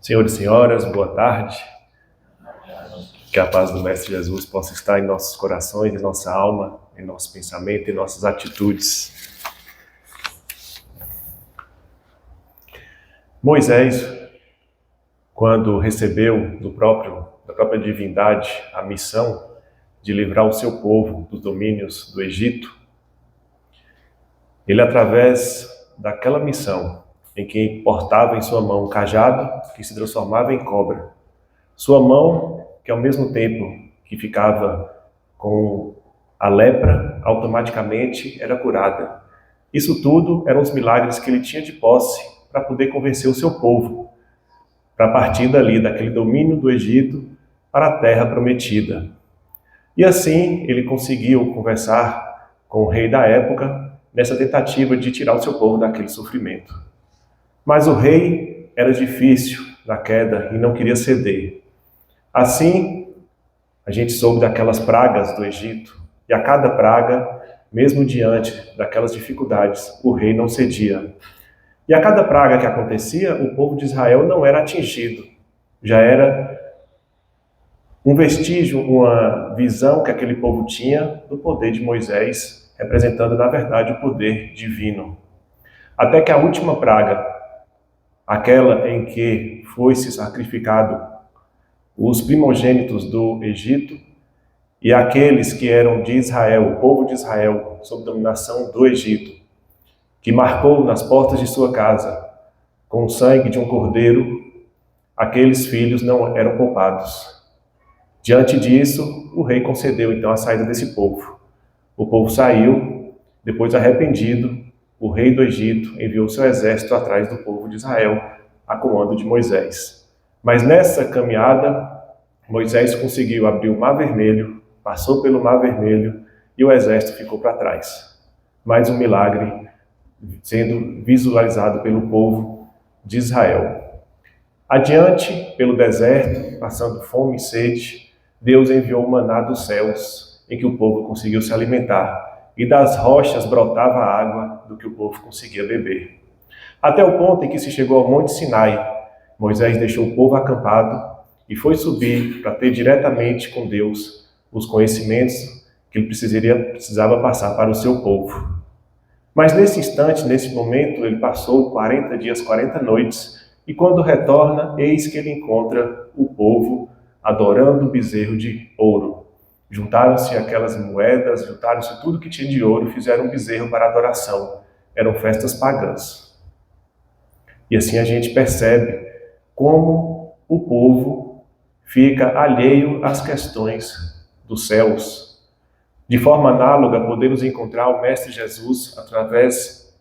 Senhores e senhoras, boa tarde. Que a paz do Mestre Jesus possa estar em nossos corações, em nossa alma, em nosso pensamento, em nossas atitudes. Moisés, quando recebeu da própria divindade a missão de livrar o seu povo dos domínios do Egito, ele, através daquela missão, em que portava em sua mão um cajado que se transformava em cobra, sua mão, que ao mesmo tempo que ficava com a lepra, automaticamente era curada. Isso tudo eram os milagres que ele tinha de posse para poder convencer o seu povo, para partir dali, daquele domínio do Egito, para a terra prometida. E assim ele conseguiu conversar com o rei da época, nessa tentativa de tirar o seu povo daquele sofrimento. Mas o rei era difícil na queda e não queria ceder. Assim, a gente soube daquelas pragas do Egito, e a cada praga, mesmo diante daquelas dificuldades, o rei não cedia. E a cada praga que acontecia, o povo de Israel não era atingido. Já era um vestígio, uma visão que aquele povo tinha do poder de Moisés, representando, na verdade, o poder divino. Até que a última praga, aquela em que foi-se sacrificado os primogênitos do Egito e aqueles que eram de Israel, o povo de Israel, sob dominação do Egito, que marcou nas portas de sua casa com o sangue de um cordeiro, aqueles filhos não eram poupados. Diante disso, o rei concedeu então a saída desse povo. O povo saiu, depois arrependido, o rei do Egito enviou seu exército atrás do povo de Israel, a comando de Moisés. Mas nessa caminhada, Moisés conseguiu abrir o Mar Vermelho, passou pelo Mar Vermelho e o exército ficou para trás. Mais um milagre sendo visualizado pelo povo de Israel. Adiante, pelo deserto, passando fome e sede, Deus enviou o maná dos céus, em que o povo conseguiu se alimentar, e das rochas brotava a água do que o povo conseguia beber. Até o ponto em que se chegou ao Monte Sinai, Moisés deixou o povo acampado e foi subir para ter diretamente com Deus os conhecimentos que ele precisava passar para o seu povo. Mas nesse instante, nesse momento, ele passou 40 dias, 40 noites, e quando retorna, eis que ele encontra o povo adorando o bezerro de ouro. Juntaram-se aquelas moedas, juntaram-se tudo que tinha de ouro, fizeram um bezerro para adoração. Eram festas pagãs. E assim a gente percebe como o povo fica alheio às questões dos céus. De forma análoga, podemos encontrar o Mestre Jesus através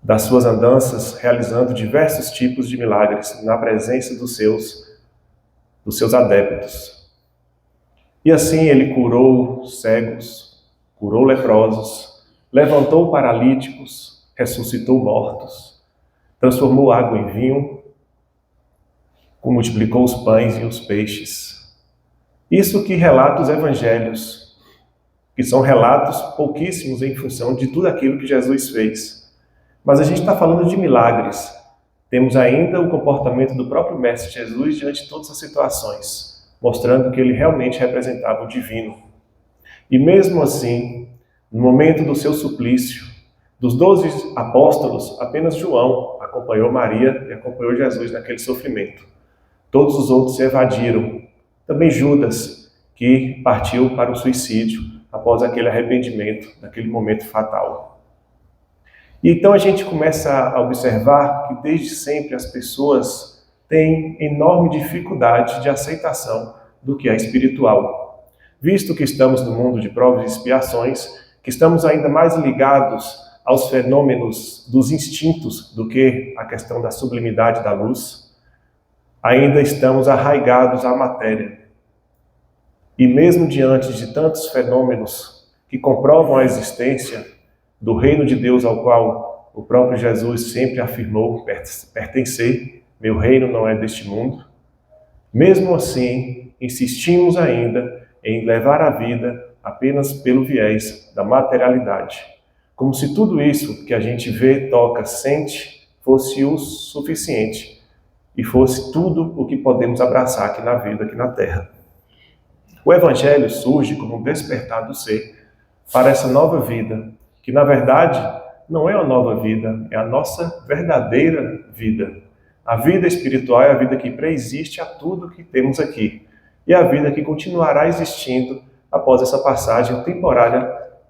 das suas andanças, realizando diversos tipos de milagres na presença dos seus adeptos. E assim ele curou cegos, curou leprosos, levantou paralíticos, ressuscitou mortos, transformou água em vinho, multiplicou os pães e os peixes. Isso que relata os evangelhos, que são relatos pouquíssimos em função de tudo aquilo que Jesus fez. Mas a gente está falando de milagres. Temos ainda o comportamento do próprio Mestre Jesus diante de todas as situações, mostrando que ele realmente representava o divino. E mesmo assim, no momento do seu suplício, dos 12 apóstolos, apenas João acompanhou Maria e acompanhou Jesus naquele sofrimento. Todos os outros se evadiram. Também Judas, que partiu para o suicídio após aquele arrependimento, naquele momento fatal. E então a gente começa a observar que desde sempre as pessoas têm enorme dificuldade de aceitação do que é espiritual. Visto que estamos no mundo de provas e expiações, que estamos ainda mais ligados aos fenômenos dos instintos do que a questão da sublimidade da luz, ainda estamos arraigados à matéria. E mesmo diante de tantos fenômenos que comprovam a existência do reino de Deus ao qual o próprio Jesus sempre afirmou pertencer, meu reino não é deste mundo, mesmo assim insistimos ainda em levar a vida apenas pelo viés da materialidade, como se tudo isso que a gente vê, toca, sente fosse o suficiente e fosse tudo o que podemos abraçar aqui na vida, aqui na Terra. O Evangelho surge como um despertar do ser para essa nova vida, que na verdade não é uma nova vida, é a nossa verdadeira vida. A vida espiritual é a vida que preexiste a tudo que temos aqui, e a vida que continuará existindo após essa passagem temporária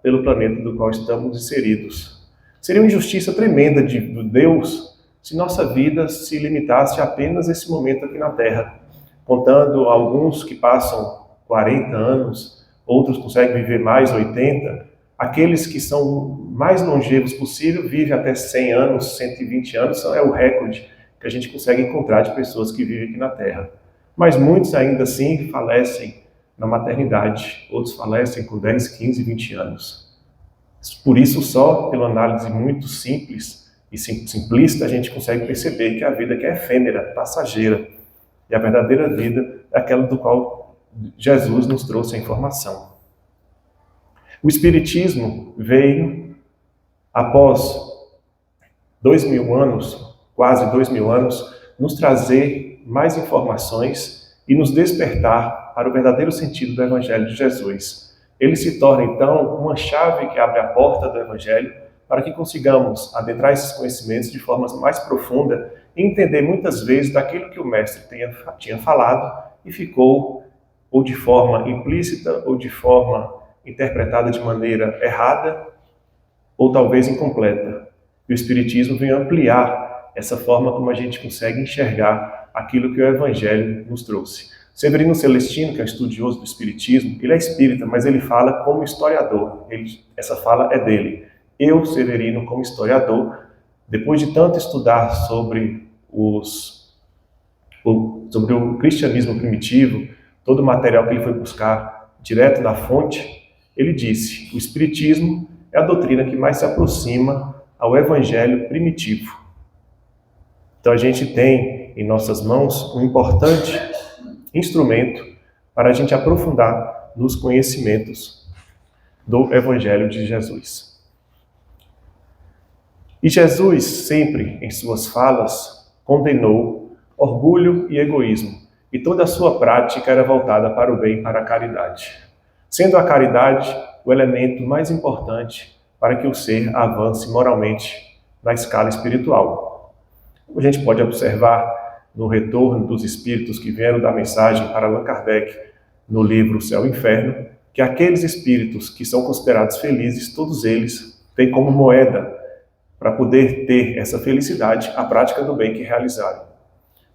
pelo planeta do qual estamos inseridos. Seria uma injustiça tremenda de Deus se nossa vida se limitasse a apenas esse momento aqui na Terra, contando alguns que passam 40 anos, outros conseguem viver mais 80, aqueles que são mais longevos possível vivem até 100 anos, 120 anos, é o recorde que a gente consegue encontrar de pessoas que vivem aqui na Terra. Mas muitos ainda assim falecem na maternidade, outros falecem com 10, 15, 20 anos. Por isso, só pela análise muito simples e simplista, a gente consegue perceber que a vida que é efêmera, passageira, e a verdadeira vida é aquela do qual Jesus nos trouxe a informação. O Espiritismo veio após 2000 anos, quase 2000 anos, nos trazer mais informações e nos despertar para o verdadeiro sentido do Evangelho de Jesus. Ele se torna, então, uma chave que abre a porta do Evangelho para que consigamos adentrar esses conhecimentos de forma mais profunda e entender muitas vezes daquilo que o Mestre tinha falado e ficou ou de forma implícita ou de forma interpretada de maneira errada ou talvez incompleta. E o Espiritismo vem ampliar essa forma como a gente consegue enxergar aquilo que o Evangelho nos trouxe. Severino Celestino, que é um estudioso do Espiritismo, ele é espírita, mas ele fala como historiador. Essa fala é dele. Eu, Severino, como historiador, depois de tanto estudar sobre o cristianismo primitivo, todo o material que ele foi buscar direto na fonte, ele disse: o Espiritismo é a doutrina que mais se aproxima ao Evangelho primitivo. Então a gente tem em nossas mãos um importante instrumento para a gente aprofundar nos conhecimentos do Evangelho de Jesus. E Jesus sempre, em suas falas, condenou orgulho e egoísmo, e toda a sua prática era voltada para o bem e para a caridade, sendo a caridade o elemento mais importante para que o ser avance moralmente na escala espiritual. A gente pode observar no retorno dos espíritos que vieram dar mensagem para Allan Kardec no livro Céu e Inferno, que aqueles espíritos que são considerados felizes, todos eles têm como moeda para poder ter essa felicidade a prática do bem que realizaram.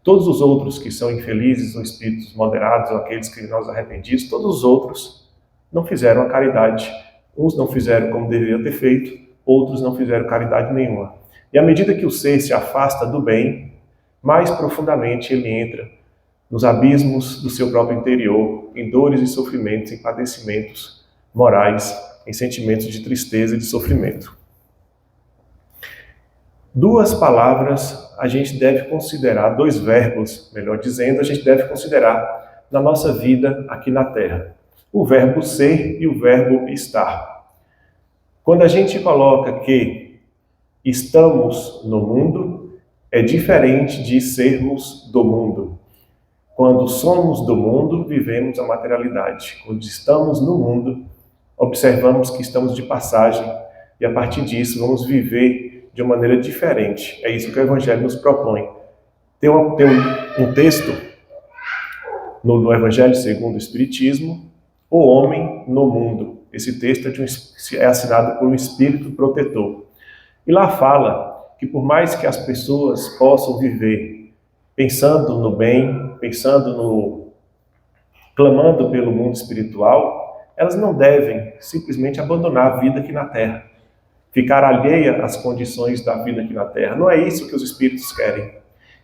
Todos os outros que são infelizes, ou espíritos moderados, ou aqueles criminosos arrependidos, todos os outros não fizeram a caridade. Uns não fizeram como deveriam ter feito, outros não fizeram caridade nenhuma. E à medida que o ser se afasta do bem, mais profundamente ele entra nos abismos do seu próprio interior, em dores e sofrimentos, em padecimentos morais, em sentimentos de tristeza e de sofrimento. Duas palavras a gente deve considerar, dois verbos, melhor dizendo, a gente deve considerar na nossa vida aqui na Terra. O verbo ser e o verbo estar. Quando a gente coloca que estamos no mundo, é diferente de sermos do mundo. Quando somos do mundo, vivemos a materialidade. Quando estamos no mundo, observamos que estamos de passagem e a partir disso vamos viver de uma maneira diferente. É isso que o Evangelho nos propõe. Tem um texto no Evangelho segundo o Espiritismo, o homem no mundo. Esse texto é assinado por um espírito protetor. E lá fala que por mais que as pessoas possam viver pensando no bem, clamando pelo mundo espiritual, elas não devem simplesmente abandonar a vida aqui na Terra, ficar alheia às condições da vida aqui na Terra. Não é isso que os espíritos querem.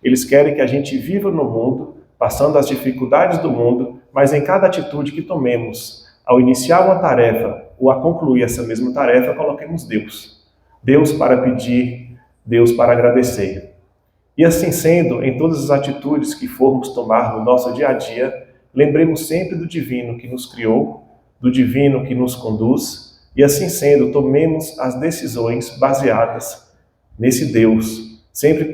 Eles querem que a gente viva no mundo, passando as dificuldades do mundo, mas em cada atitude que tomemos, ao iniciar uma tarefa ou a concluir essa mesma tarefa, coloquemos Deus. Deus para pedir, Deus para agradecer. E assim sendo, em todas as atitudes que formos tomar no nosso dia a dia, lembremos sempre do divino que nos criou, do divino que nos conduz, e assim sendo, tomemos as decisões baseadas nesse Deus, sempre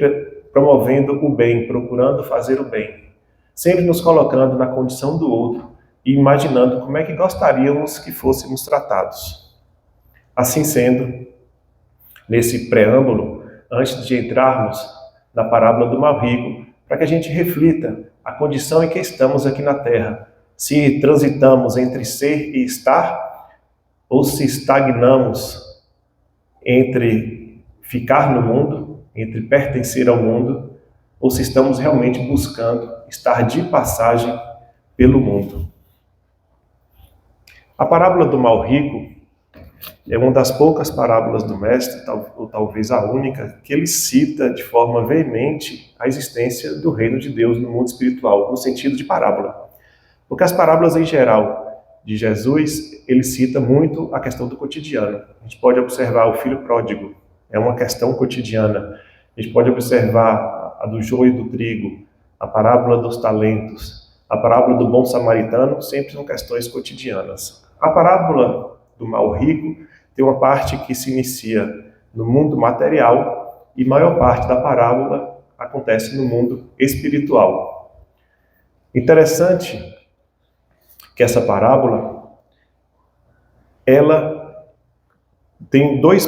promovendo o bem, procurando fazer o bem, sempre nos colocando na condição do outro e imaginando como é que gostaríamos que fôssemos tratados. Assim sendo, nesse preâmbulo, antes de entrarmos na parábola do mal rico, para que a gente reflita a condição em que estamos aqui na Terra, se transitamos entre ser e estar, ou se estagnamos entre ficar no mundo, entre pertencer ao mundo, ou se estamos realmente buscando estar de passagem pelo mundo. A parábola do mal rico é uma das poucas parábolas do Mestre, ou talvez a única, que ele cita de forma veemente a existência do reino de Deus no mundo espiritual, no sentido de parábola. Porque as parábolas em geral de Jesus, ele cita muito a questão do cotidiano. A gente pode observar o filho pródigo, é uma questão cotidiana. A gente pode observar a do joio e do trigo, a parábola dos talentos, a parábola do bom samaritano, sempre são questões cotidianas. A parábola do mal rico tem uma parte que se inicia no mundo material e a maior parte da parábola acontece no mundo espiritual. Interessante que essa parábola, ela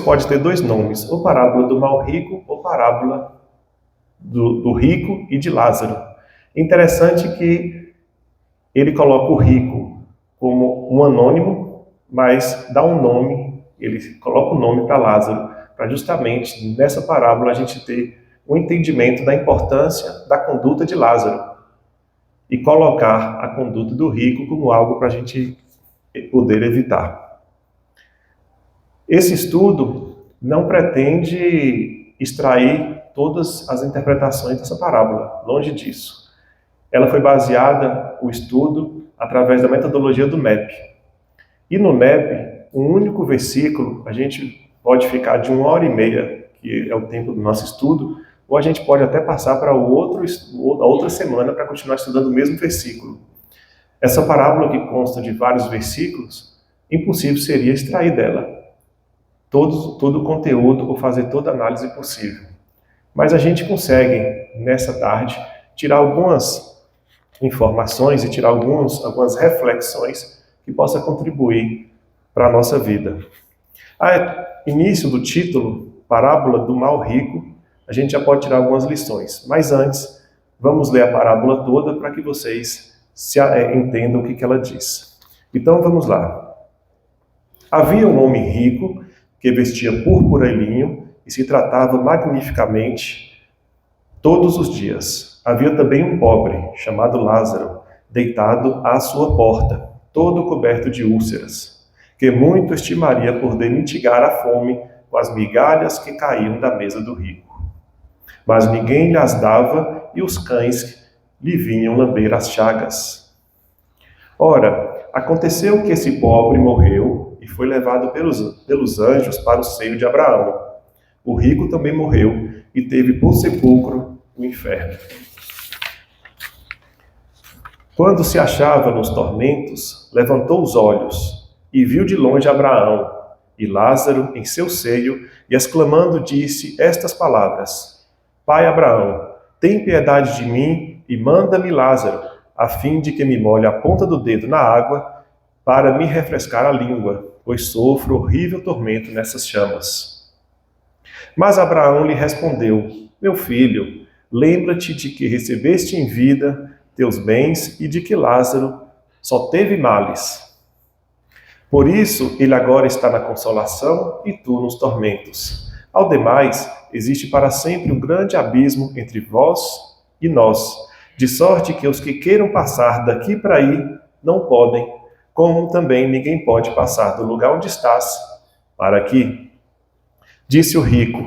pode ter dois nomes, ou parábola do mal rico ou parábola do rico e de Lázaro. Interessante que ele coloca o rico como um anônimo, mas dá um nome, ele coloca o nome para Lázaro, para justamente nessa parábola a gente ter um entendimento da importância da conduta de Lázaro e colocar a conduta do rico como algo para a gente poder evitar. Esse estudo não pretende extrair todas as interpretações dessa parábola, longe disso. Ela foi baseada, o estudo, através da metodologia do NEP. E no NEP, um único versículo, a gente pode ficar de 1h30, que é o tempo do nosso estudo, ou a gente pode até passar para a outra semana para continuar estudando o mesmo versículo. Essa parábola que consta de vários versículos, impossível seria extrair dela todo o conteúdo ou fazer toda a análise possível. Mas a gente consegue, nessa tarde, tirar algumas informações e tirar algumas reflexões que possam contribuir para a nossa vida. A início do título, Parábola do Mal Rico, a gente já pode tirar algumas lições. Mas antes, vamos ler a parábola toda para que vocês entendam o que ela diz. Então vamos lá. Havia um homem rico que vestia púrpura e linho e se tratava magnificamente todos os dias. Havia também um pobre, chamado Lázaro, deitado à sua porta, todo coberto de úlceras, que muito estimaria poder mitigar a fome com as migalhas que caíam da mesa do rico. Mas ninguém lhes dava e os cães lhe vinham lamber as chagas. Ora, aconteceu que esse pobre morreu e foi levado pelos anjos para o seio de Abraão. O rico também morreu e teve por sepulcro o inferno. Quando se achava nos tormentos, levantou os olhos e viu de longe Abraão e Lázaro em seu seio, e exclamando disse estas palavras: Pai Abraão, tem piedade de mim e manda-me Lázaro, a fim de que me molhe a ponta do dedo na água, para me refrescar a língua, pois sofro horrível tormento nessas chamas. Mas Abraão lhe respondeu: Meu filho, lembra-te de que recebeste em vida teus bens e de que Lázaro só teve males. Por isso, ele agora está na consolação e tu nos tormentos. Ao demais, existe para sempre um grande abismo entre vós e nós, de sorte que os que queiram passar daqui para aí não podem, como também ninguém pode passar do lugar onde estás para aqui. Disse o rico: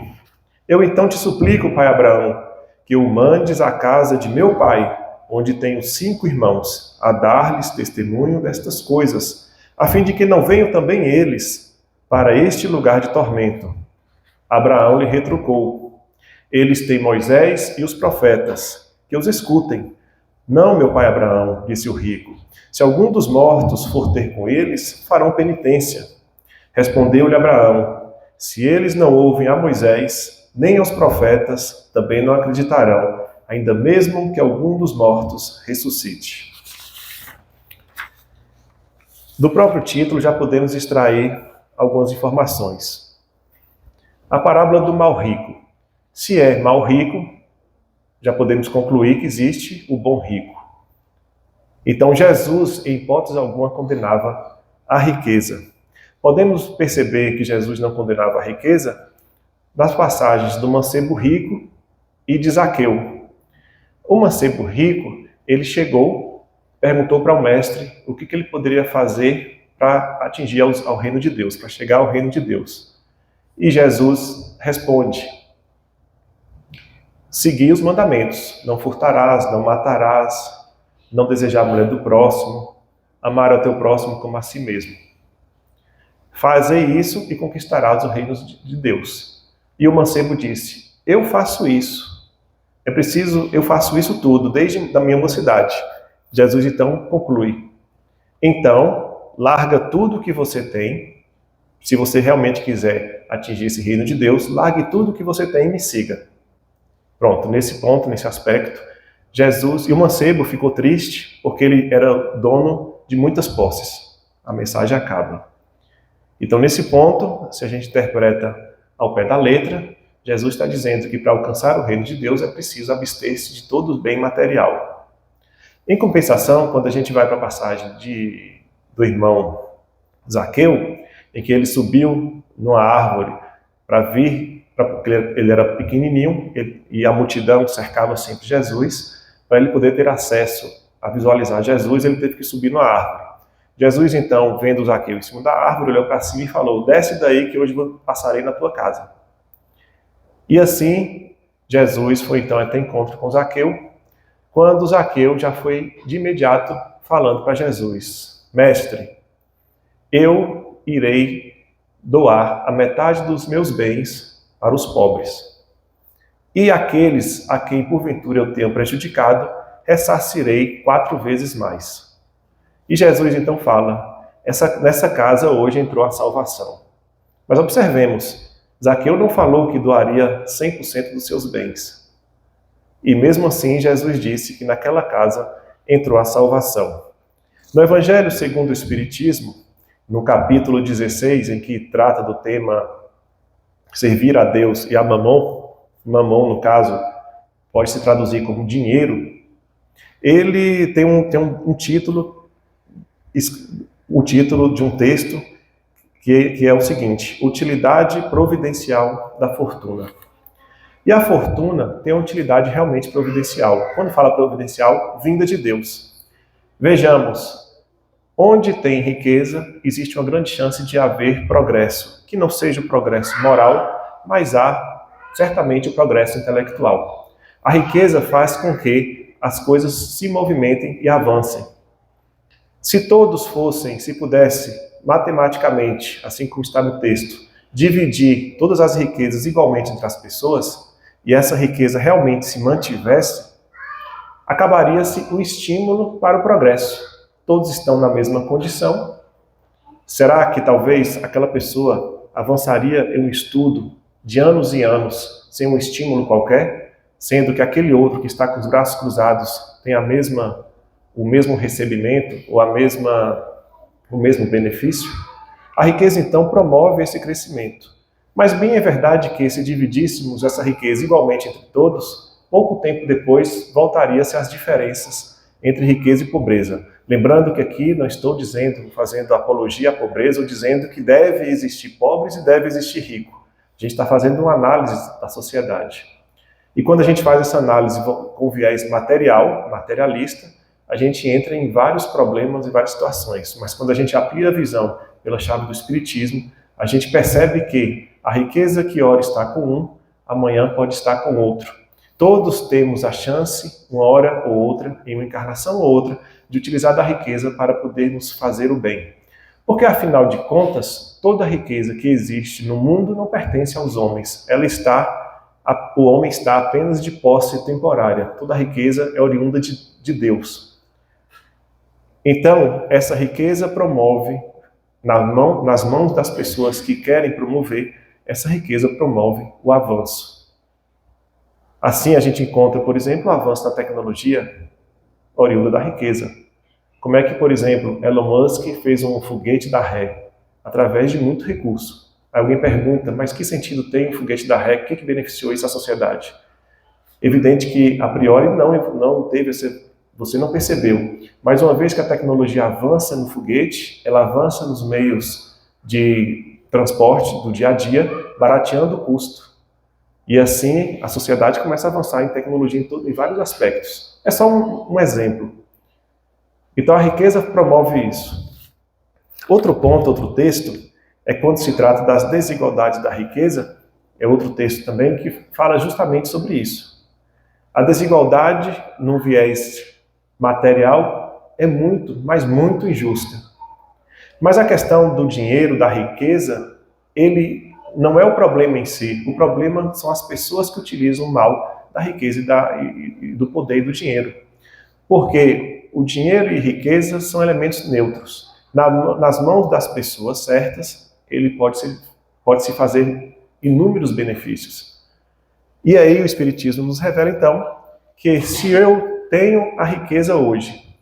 Eu então te suplico, pai Abraão, que o mandes à casa de meu pai, onde tenho 5 irmãos, a dar-lhes testemunho destas coisas, a fim de que não venham também eles para este lugar de tormento. Abraão lhe retrucou: Eles têm Moisés e os profetas, que os escutem. Não, meu pai Abraão, disse o rico, se algum dos mortos for ter com eles, farão penitência. Respondeu-lhe Abraão: Se eles não ouvem a Moisés nem aos profetas também não acreditarão, ainda mesmo que algum dos mortos ressuscite. Do próprio título já podemos extrair algumas informações. A parábola do mal rico. Se é mal rico, já podemos concluir que existe o bom rico. Então Jesus, em hipótese alguma, condenava a riqueza. Podemos perceber que Jesus não condenava a riqueza nas passagens do mancebo rico e de Zaqueu. O mancebo rico, ele chegou, perguntou para o mestre o que ele poderia fazer para atingir ao reino de Deus, para chegar ao reino de Deus. E Jesus responde: seguir os mandamentos, não furtarás, não matarás, não desejar a mulher do próximo, amar ao teu próximo como a si mesmo. Fazei isso e conquistarás o reino de Deus. E o mancebo disse: eu faço isso. Eu faço isso tudo, desde a minha mocidade. Jesus então conclui: então, larga tudo o que você tem. Se você realmente quiser atingir esse reino de Deus, largue tudo o que você tem e me siga. Pronto, nesse ponto, nesse aspecto, Jesus, e o mancebo ficou triste porque ele era dono de muitas posses. A mensagem acaba. Então, nesse ponto, se a gente interpreta ao pé da letra, Jesus está dizendo que para alcançar o reino de Deus é preciso abster-se de todo o bem material. Em compensação, quando a gente vai para a passagem do irmão Zaqueu, em que ele subiu numa árvore porque ele era pequenininho e a multidão cercava sempre Jesus, para ele poder ter acesso a visualizar Jesus, ele teve que subir numa árvore. Jesus, então, vendo Zaqueu em cima da árvore, olhou para cima e falou: desce daí que hoje eu passarei na tua casa. E assim, Jesus foi então até encontro com Zaqueu, quando Zaqueu já foi de imediato falando para Jesus: mestre, eu irei doar a metade dos meus bens para os pobres. E aqueles a quem porventura eu tenho prejudicado, ressarcirei 4 vezes mais. E Jesus então fala: nessa casa hoje entrou a salvação. Mas observemos, Zaqueu não falou que doaria 100% dos seus bens. E mesmo assim, Jesus disse que naquela casa entrou a salvação. No Evangelho segundo o Espiritismo, no capítulo 16, em que trata do tema servir a Deus e a mamon, no caso, pode se traduzir como dinheiro, ele tem um título, o título de um texto que é o seguinte: utilidade providencial da fortuna. E a fortuna tem uma utilidade realmente providencial. Quando fala providencial, vinda de Deus. Vejamos, onde tem riqueza, existe uma grande chance de haver progresso, que não seja o progresso moral, mas há certamente o progresso intelectual. A riqueza faz com que as coisas se movimentem e avancem. Se todos se pudesse, matematicamente, assim como está no texto, dividir todas as riquezas igualmente entre as pessoas, e essa riqueza realmente se mantivesse, acabaria-se o estímulo para o progresso. Todos estão na mesma condição. Será que talvez aquela pessoa avançaria em um estudo de anos e anos sem um estímulo qualquer, sendo que aquele outro que está com os braços cruzados tem o mesmo recebimento ou o mesmo benefício? A riqueza então promove esse crescimento. Mas bem é verdade que se dividíssemos essa riqueza igualmente entre todos, pouco tempo depois voltaria-se às diferenças entre riqueza e pobreza. Lembrando que aqui não estou fazendo apologia à pobreza ou dizendo que deve existir pobres e deve existir rico. A gente está fazendo uma análise da sociedade. E quando a gente faz essa análise com viés materialista, a gente entra em vários problemas e várias situações. Mas quando a gente amplia a visão pela chave do Espiritismo, a gente percebe que a riqueza que ora está com um, amanhã pode estar com outro. Todos temos a chance, uma hora ou outra, em uma encarnação ou outra, de utilizar da riqueza para podermos fazer o bem. Porque, afinal de contas, toda a riqueza que existe no mundo não pertence aos homens. O homem está apenas de posse temporária. Toda a riqueza é oriunda de Deus. Então, essa riqueza promove, nas mãos das pessoas que querem promover, essa riqueza promove o avanço. Assim a gente encontra, por exemplo, o avanço da tecnologia oriunda da riqueza. Como é que, por exemplo, Elon Musk fez um foguete da ré através de muito recurso? Aí alguém pergunta, mas que sentido tem um foguete da ré? O que beneficiou isso à sociedade? Evidente que, a priori, não teve você não percebeu. Mas uma vez que a tecnologia avança no foguete, ela avança nos meios de transporte do dia a dia, barateando o custo. E assim a sociedade começa a avançar em tecnologia em vários aspectos. É só um exemplo. Então a riqueza promove isso. Outro ponto, outro texto, é quando se trata das desigualdades da riqueza, é outro texto também que fala justamente sobre isso. A desigualdade, num viés material, é muito, mas muito injusta. Mas a questão do dinheiro, da riqueza, ele não é o problema em si. O problema são as pessoas que utilizam mal da riqueza e do poder e do dinheiro. Porque o dinheiro e riqueza são elementos neutros. Nas mãos das pessoas certas, ele pode se fazer inúmeros benefícios. E aí o Espiritismo nos revela, então, que se eu tenho a riqueza hoje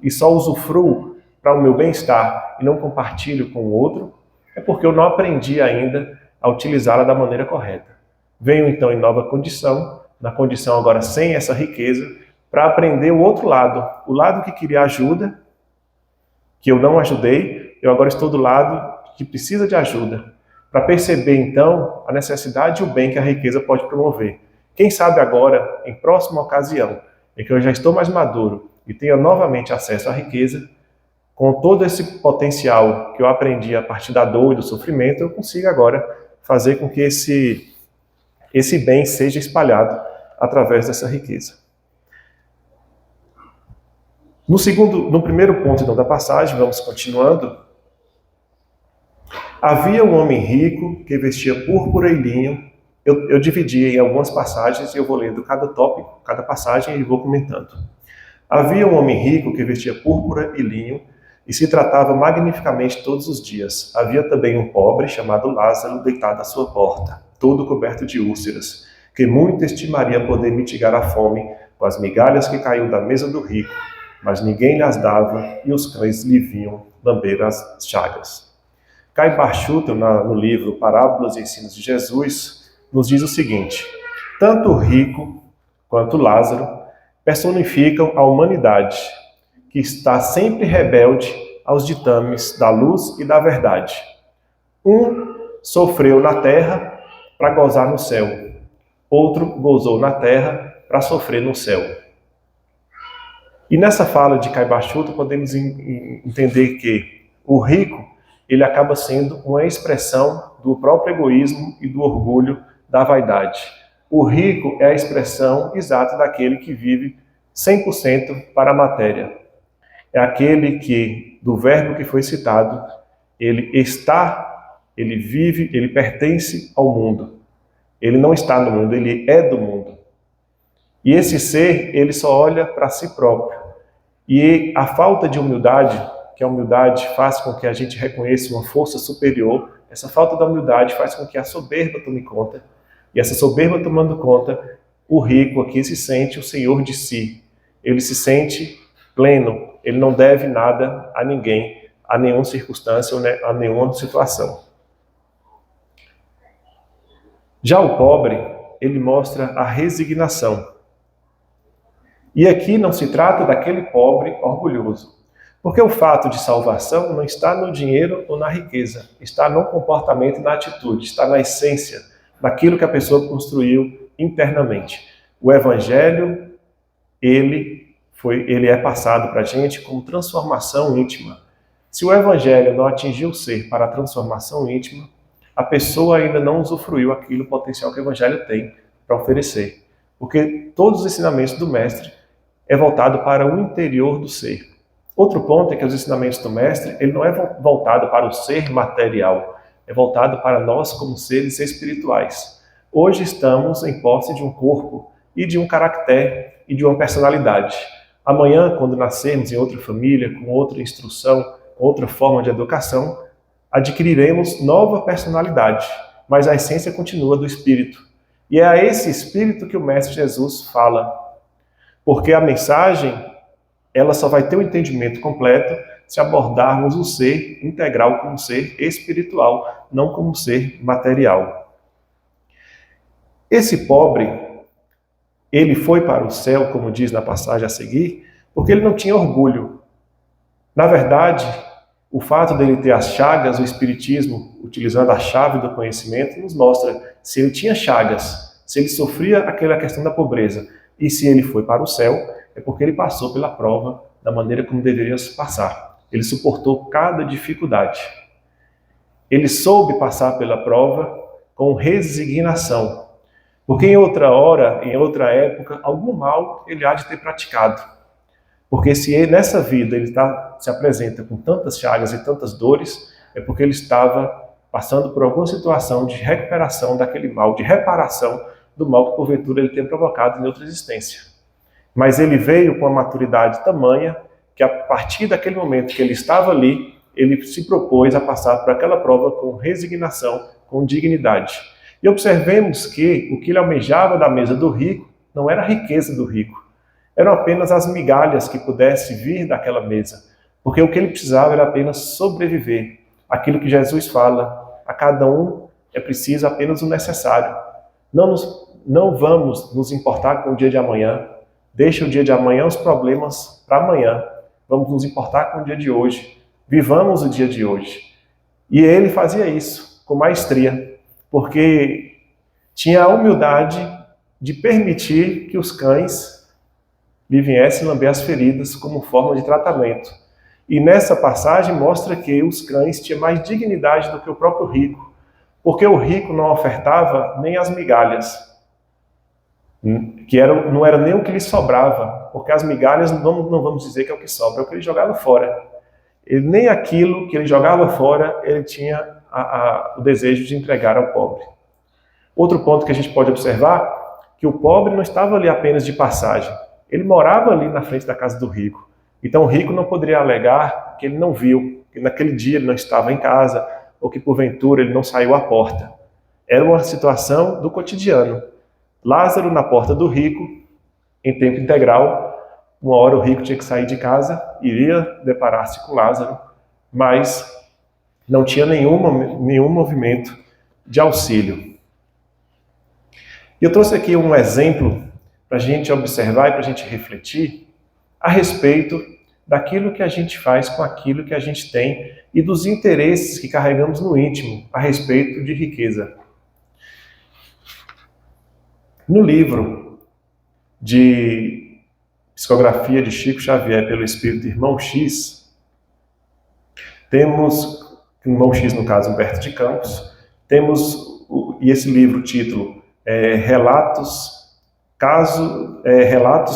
e só usufruo para o meu bem-estar e não compartilho com o outro, é porque eu não aprendi ainda a utilizá-la da maneira correta. Venho então em nova condição, na condição agora sem essa riqueza, para aprender o outro lado, o lado que queria ajuda, que eu não ajudei, eu agora estou do lado que precisa de ajuda, para perceber então a necessidade e o bem que a riqueza pode promover. Quem sabe agora, em próxima ocasião, em que eu já estou mais maduro e tenha novamente acesso à riqueza, com todo esse potencial que eu aprendi a partir da dor e do sofrimento, eu consigo agora fazer com que esse bem seja espalhado através dessa riqueza. No primeiro ponto então, da passagem, vamos continuando. Havia um homem rico que vestia púrpura e linho. Eu dividi em algumas passagens e eu vou lendo cada tópico, cada passagem e vou comentando. Havia um homem rico que vestia púrpura e linho e se tratava magnificamente todos os dias. Havia também um pobre chamado Lázaro deitado à sua porta, todo coberto de úlceras, que muito estimaria poder mitigar a fome com as migalhas que caíam da mesa do rico, mas ninguém lhes dava e os cães lhe vinham lamber as chagas. Kai Barchuta, no livro Parábolas e Ensinos de Jesus, nos diz o seguinte: tanto o rico quanto Lázaro personificam a humanidade, que está sempre rebelde aos ditames da luz e da verdade. Um sofreu na terra para gozar no céu, outro gozou na terra para sofrer no céu. E nessa fala de Kai Barchuta podemos entender que o rico ele acaba sendo uma expressão do próprio egoísmo e do orgulho da vaidade. O rico é a expressão exata daquele que vive 100% para a matéria. É aquele que, do verbo que foi citado, ele vive, ele pertence ao mundo. Ele não está no mundo, ele é do mundo. E esse ser, ele só olha para si próprio. E a falta de humildade, que a humildade faz com que a gente reconheça uma força superior, essa falta da humildade faz com que a soberba tome conta. E essa soberba tomando conta, o rico aqui se sente o senhor de si. Ele se sente pleno, ele não deve nada a ninguém, a nenhuma circunstância ou a nenhuma situação. Já o pobre, ele mostra a resignação. E aqui não se trata daquele pobre orgulhoso, porque o fato de salvação não está no dinheiro ou na riqueza, está no comportamento e na atitude, está na essência, naquilo que a pessoa construiu internamente. O Evangelho, ele é passado para a gente como transformação íntima. Se o Evangelho não atingiu o ser para a transformação íntima, a pessoa ainda não usufruiu aquilo potencial que o Evangelho tem para oferecer. Porque todos os ensinamentos do Mestre é voltado para o interior do ser. Outro ponto é que os ensinamentos do Mestre, ele não é voltado para o ser material, é voltado para nós como seres espirituais. Hoje estamos em posse de um corpo e de um caractere e de uma personalidade. Amanhã, quando nascermos em outra família, com outra instrução, outra forma de educação, adquiriremos nova personalidade, mas a essência continua do espírito. E é a esse espírito que o Mestre Jesus fala, porque a mensagem, ela só vai ter um entendimento completo se abordarmos o ser integral como ser espiritual, não como ser material. Esse pobre, ele foi para o céu, como diz na passagem a seguir, porque ele não tinha orgulho. Na verdade, o fato dele ter as chagas, o Espiritismo, utilizando a chave do conhecimento, nos mostra se ele tinha chagas, se ele sofria aquela questão da pobreza, e se ele foi para o céu, é porque ele passou pela prova da maneira como deveria passar. Ele suportou cada dificuldade. Ele soube passar pela prova com resignação, porque em outra hora, em outra época, algum mal ele há de ter praticado. Porque se ele, nessa vida ele se apresenta com tantas chagas e tantas dores, é porque ele estava passando por alguma situação de recuperação daquele mal, de reparação do mal que porventura ele tenha provocado em outra existência. Mas ele veio com a maturidade tamanha que a partir daquele momento que ele estava ali, ele se propôs a passar por aquela prova com resignação, com dignidade. E observemos que o que ele almejava da mesa do rico não era a riqueza do rico, eram apenas as migalhas que pudesse vir daquela mesa, porque o que ele precisava era apenas sobreviver. Aquilo que Jesus fala, a cada um é preciso apenas o necessário. Não vamos nos importar com o dia de amanhã, deixa o dia de amanhã, os problemas para amanhã, vamos nos importar com o dia de hoje, vivamos o dia de hoje. E ele fazia isso com maestria, porque tinha a humildade de permitir que os cães lhe viessem lamber as feridas como forma de tratamento. E nessa passagem mostra que os cães tinham mais dignidade do que o próprio rico, porque o rico não ofertava nem as migalhas, não era nem o que lhe sobrava, porque as migalhas não vamos dizer que é o que sobra, é o que ele jogava fora. Nem aquilo que ele jogava fora, ele tinha o desejo de entregar ao pobre. Outro ponto que a gente pode observar, que o pobre não estava ali apenas de passagem, ele morava ali na frente da casa do rico. Então o rico não poderia alegar que ele não viu, que naquele dia ele não estava em casa, ou que porventura ele não saiu à porta. Era uma situação do cotidiano. Lázaro na porta do rico, em tempo integral, uma hora o rico tinha que sair de casa, iria deparar-se com Lázaro, mas não tinha nenhum movimento de auxílio. E eu trouxe aqui um exemplo para a gente observar e para a gente refletir a respeito daquilo que a gente faz com aquilo que a gente tem e dos interesses que carregamos no íntimo a respeito de riqueza. No livro de psicografia de Chico Xavier pelo Espírito Irmão X, temos, Irmão X no caso Humberto de Campos, e esse livro, o título é Relatos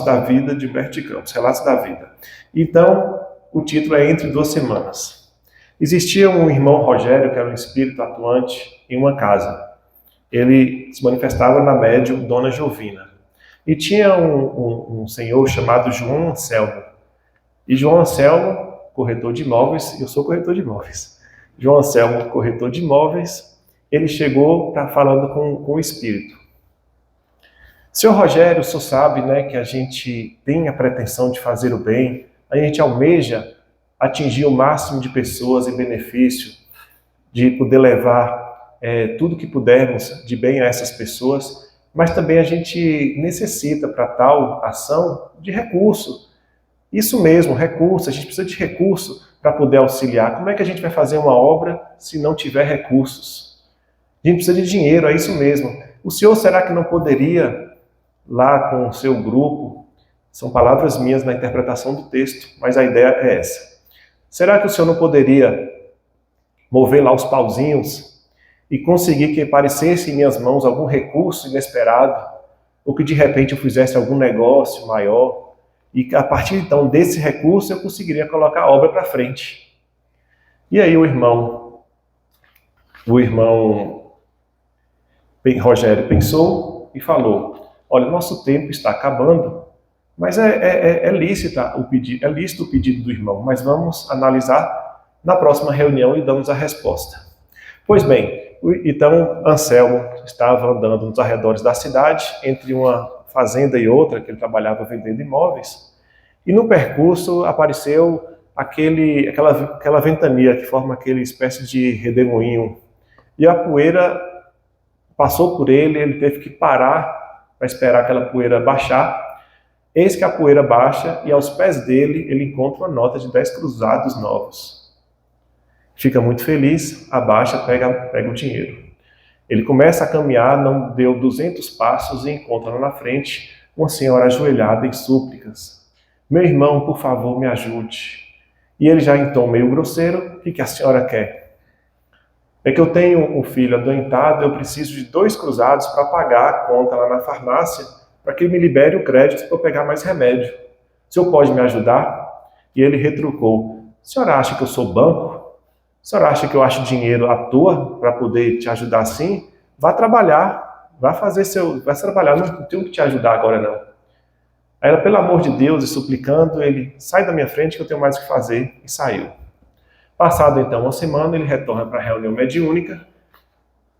da Vida de Humberto de Campos, Relatos da Vida. Então, o título é Entre Duas Semanas. Existia um irmão Rogério, que era um espírito atuante em uma casa. Ele se manifestava na médium Dona Jovina. E tinha um senhor chamado João Anselmo. E João Anselmo, corretor de imóveis, eu sou corretor de imóveis. João Anselmo, corretor de imóveis, ele chegou falando com o espírito. Senhor Rogério, o senhor sabe, né, que a gente tem a pretensão de fazer o bem, a gente almeja atingir o máximo de pessoas em benefício, de poder levar tudo que pudermos de bem a essas pessoas, mas também a gente necessita para tal ação de recurso. Isso mesmo, recurso, a gente precisa de recurso para poder auxiliar. Como é que a gente vai fazer uma obra se não tiver recursos? A gente precisa de dinheiro, é isso mesmo. O senhor será que não poderia, lá com o seu grupo, são palavras minhas na interpretação do texto, mas a ideia é essa. Será que o senhor não poderia mover lá os pauzinhos e conseguir que aparecesse em minhas mãos algum recurso inesperado, ou que de repente eu fizesse algum negócio maior, e a partir então desse recurso eu conseguiria colocar a obra para frente? E aí o irmão Rogério pensou e falou: olha, nosso tempo está acabando, mas é lícito o pedido do irmão, mas vamos analisar na próxima reunião e damos a resposta. Pois bem, Então, Anselmo estava andando nos arredores da cidade, entre uma fazenda e outra, que ele trabalhava vendendo imóveis, e no percurso apareceu aquela ventania que forma aquele espécie de redemoinho, e a poeira passou por ele, ele teve que parar para esperar aquela poeira baixar. Eis que a poeira baixa e aos pés dele ele encontra uma nota de 10 cruzados novos. Fica muito feliz, abaixa, pega o dinheiro. Ele começa a caminhar, não deu 200 passos e encontra lá na frente uma senhora ajoelhada em súplicas. Meu irmão, por favor, me ajude. E ele já em tom meio grosseiro, o que a senhora quer? É que eu tenho um filho adoentado, eu preciso de 2 cruzados para pagar a conta lá na farmácia, para que ele me libere o crédito para eu pegar mais remédio. O senhor pode me ajudar? E ele retrucou, a senhora acha que eu sou banco? A senhora acha que eu acho dinheiro à toa para poder te ajudar assim? Vá trabalhar, vai trabalhar, não tenho que te ajudar agora não. Aí ela, pelo amor de Deus, e suplicando, ele, sai da minha frente que eu tenho mais o que fazer, e saiu. Passado então uma semana, ele retorna para a reunião mediúnica,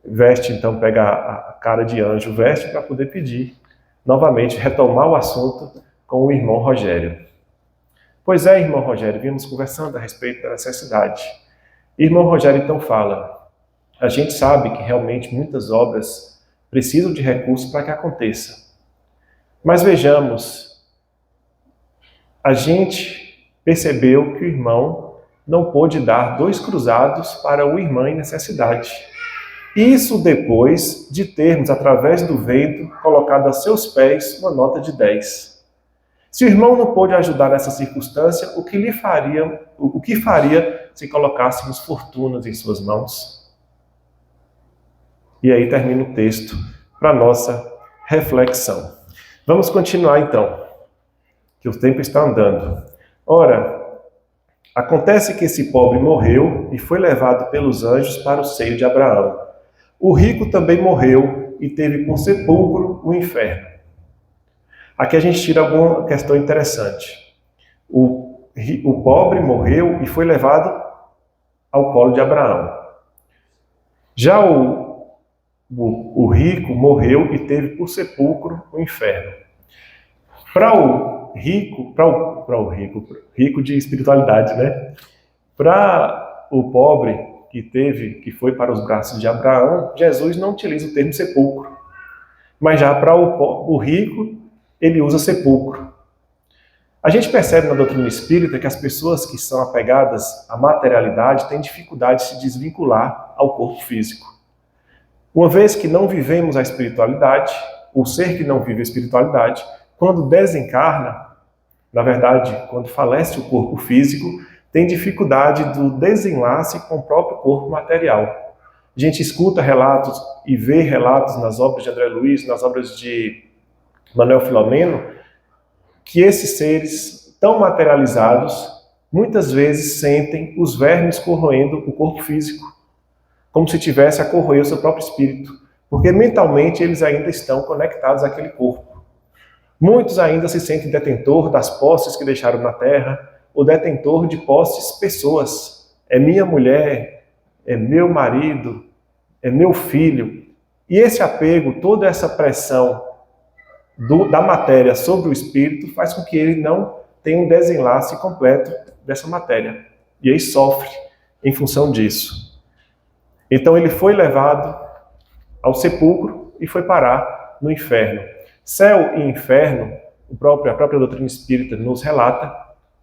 veste então, pega a cara de anjo, veste para poder pedir, novamente retomar o assunto com o irmão Rogério. Pois é, irmão Rogério, vimos conversando a respeito da necessidade. Irmão Rogério então fala, a gente sabe que realmente muitas obras precisam de recursos para que aconteça. Mas vejamos, a gente percebeu que o irmão não pôde dar 2 cruzados para o irmão em necessidade. Isso depois de termos, através do vento, colocado a seus pés uma nota de 10. Se o irmão não pôde ajudar nessa circunstância, o que faria se colocássemos fortunas em suas mãos? E aí termina o texto para nossa reflexão. Vamos continuar então, que o tempo está andando. Ora, acontece que esse pobre morreu e foi levado pelos anjos para o seio de Abraão. O rico também morreu e teve por sepulcro o inferno. Aqui a gente tira alguma questão interessante. O pobre morreu e foi levado ao colo de Abraão. Já o rico morreu e teve por sepulcro o inferno. Para o rico de espiritualidade, né? Para o pobre que foi para os braços de Abraão, Jesus não utiliza o termo sepulcro. Mas já para o rico, ele usa sepulcro. A gente percebe na doutrina espírita que as pessoas que são apegadas à materialidade têm dificuldade de se desvincular ao corpo físico. Uma vez que não vivemos a espiritualidade, o ser que não vive a espiritualidade, quando desencarna, na verdade, quando falece o corpo físico, tem dificuldade do desenlace com o próprio corpo material. A gente escuta relatos e vê relatos nas obras de André Luiz, nas obras de Manuel Filomeno, que esses seres tão materializados, muitas vezes sentem os vermes corroendo o corpo físico, como se tivesse a corroer o seu próprio espírito, porque mentalmente eles ainda estão conectados àquele corpo. Muitos ainda se sentem detentor das posses que deixaram na terra, ou detentor de posses pessoas. É minha mulher, é meu marido, é meu filho. E esse apego, toda essa pressão da matéria sobre o espírito faz com que ele não tenha um desenlace completo dessa matéria. E aí sofre em função disso. Então ele foi levado ao sepulcro e foi parar no inferno. Céu e inferno, a própria doutrina espírita nos relata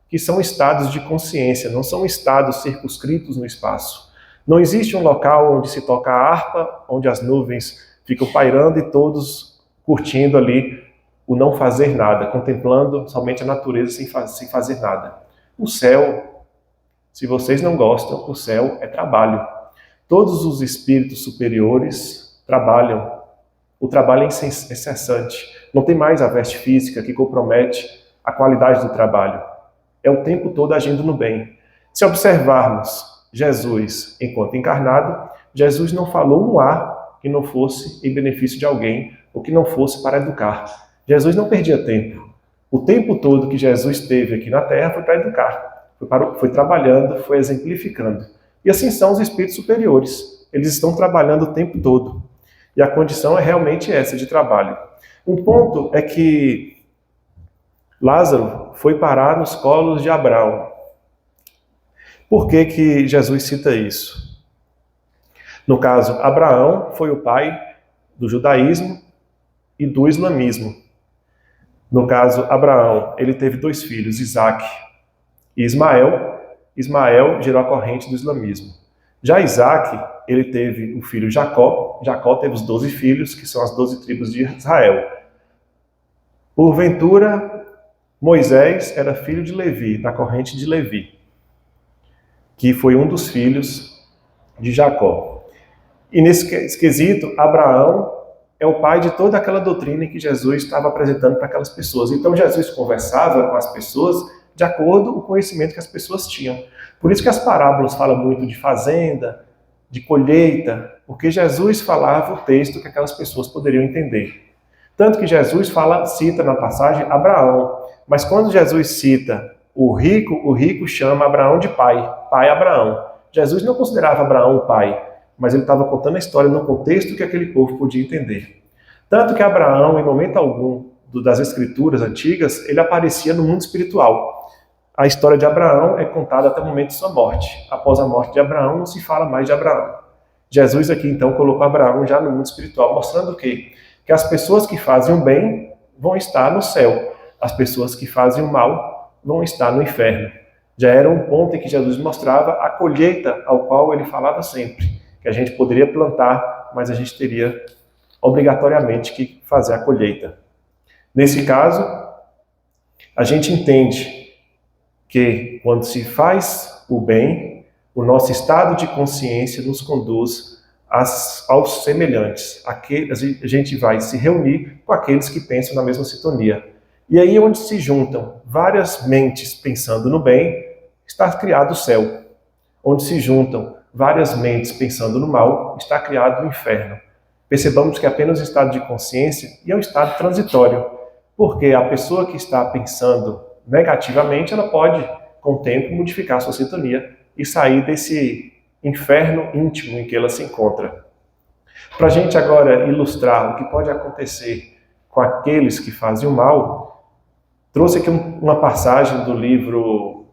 que são estados de consciência, não são estados circunscritos no espaço. Não existe um local onde se toca a harpa, onde as nuvens ficam pairando e todos curtindo ali o não fazer nada, contemplando somente a natureza sem fazer nada. O céu, se vocês não gostam, o céu é trabalho. Todos os espíritos superiores trabalham. O trabalho é incessante. Não tem mais a veste física que compromete a qualidade do trabalho. É o tempo todo agindo no bem. Se observarmos Jesus enquanto encarnado, Jesus não falou um A que não fosse em benefício de alguém ou que não fosse para educar. Jesus não perdia tempo. O tempo todo que Jesus esteve aqui na Terra foi para educar. Foi trabalhando, foi exemplificando. E assim são os espíritos superiores. Eles estão trabalhando o tempo todo. E a condição é realmente essa, de trabalho. Um ponto é que Lázaro foi parar nos colos de Abraão. Por que que Jesus cita isso? No caso, Abraão foi o pai do judaísmo e do islamismo. No caso, Abraão, ele teve 2 filhos, Isaque e Ismael. Ismael gerou a corrente do islamismo. Já Isaque, ele teve o filho Jacó. Jacó teve os 12 filhos, que são as 12 tribos de Israel. Porventura, Moisés era filho de Levi, da corrente de Levi, que foi um dos filhos de Jacó. E nesse quesito, Abraão é o pai de toda aquela doutrina que Jesus estava apresentando para aquelas pessoas. Então Jesus conversava com as pessoas de acordo com o conhecimento que as pessoas tinham. Por isso que as parábolas falam muito de fazenda, de colheita, porque Jesus falava o texto que aquelas pessoas poderiam entender. Tanto que Jesus cita na passagem Abraão, mas quando Jesus cita o rico chama Abraão de pai Abraão. Jesus não considerava Abraão o pai, mas ele estava contando a história no contexto que aquele povo podia entender. Tanto que Abraão, em momento algum das escrituras antigas, ele aparecia no mundo espiritual. A história de Abraão é contada até o momento de sua morte. Após a morte de Abraão, não se fala mais de Abraão. Jesus aqui, então, colocou Abraão já no mundo espiritual, mostrando o quê? Que as pessoas que fazem o bem vão estar no céu. As pessoas que fazem o mal vão estar no inferno. Já era um ponto em que Jesus mostrava a colheita ao qual ele falava sempre. Que a gente poderia plantar, mas a gente teria obrigatoriamente que fazer a colheita. Nesse caso, a gente entende que quando se faz o bem, o nosso estado de consciência nos conduz aos semelhantes. A gente vai se reunir com aqueles que pensam na mesma sintonia. E aí onde se juntam várias mentes pensando no bem, está criado o céu. Onde se juntam várias mentes pensando no mal, está criado o inferno. Percebamos que apenas o estado de consciência é um estado transitório, porque a pessoa que está pensando negativamente, ela pode, com o tempo, modificar sua sintonia e sair desse inferno íntimo em que ela se encontra. Para a gente agora ilustrar o que pode acontecer com aqueles que fazem o mal, trouxe aqui uma passagem do livro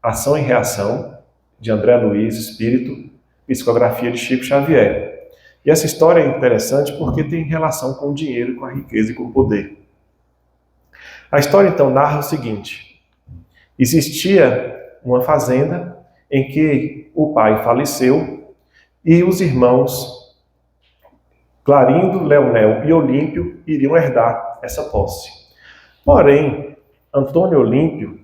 Ação e Reação, de André Luiz, Espírito, Psicografia de Chico Xavier. E essa história é interessante porque tem relação com o dinheiro, com a riqueza e com o poder. A história então narra o seguinte: existia uma fazenda em que o pai faleceu e os irmãos Clarindo, Leonel e Olímpio iriam herdar essa posse. Porém, Antônio Olímpio,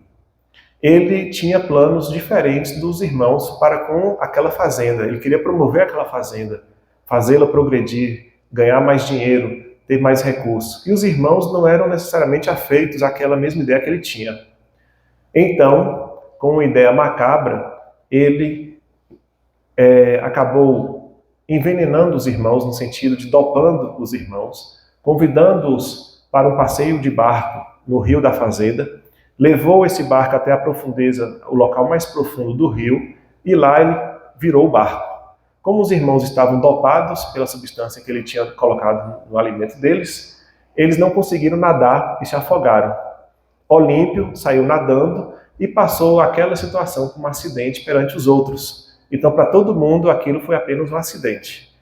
ele tinha planos diferentes dos irmãos para com aquela fazenda. Ele queria promover aquela fazenda, fazê-la progredir, ganhar mais dinheiro, ter mais recursos. E os irmãos não eram necessariamente afeitos àquela mesma ideia que ele tinha. Então, com uma ideia macabra, ele acabou envenenando os irmãos, no sentido de dopando os irmãos, convidando-os para um passeio de barco no rio da fazenda, levou esse barco até a profundeza, o local mais profundo do rio, e lá ele virou o barco. Como os irmãos estavam dopados pela substância que ele tinha colocado no alimento deles, eles não conseguiram nadar e se afogaram. Olímpio saiu nadando e passou aquela situação como um acidente perante os outros. Então, para todo mundo, aquilo foi apenas um acidente.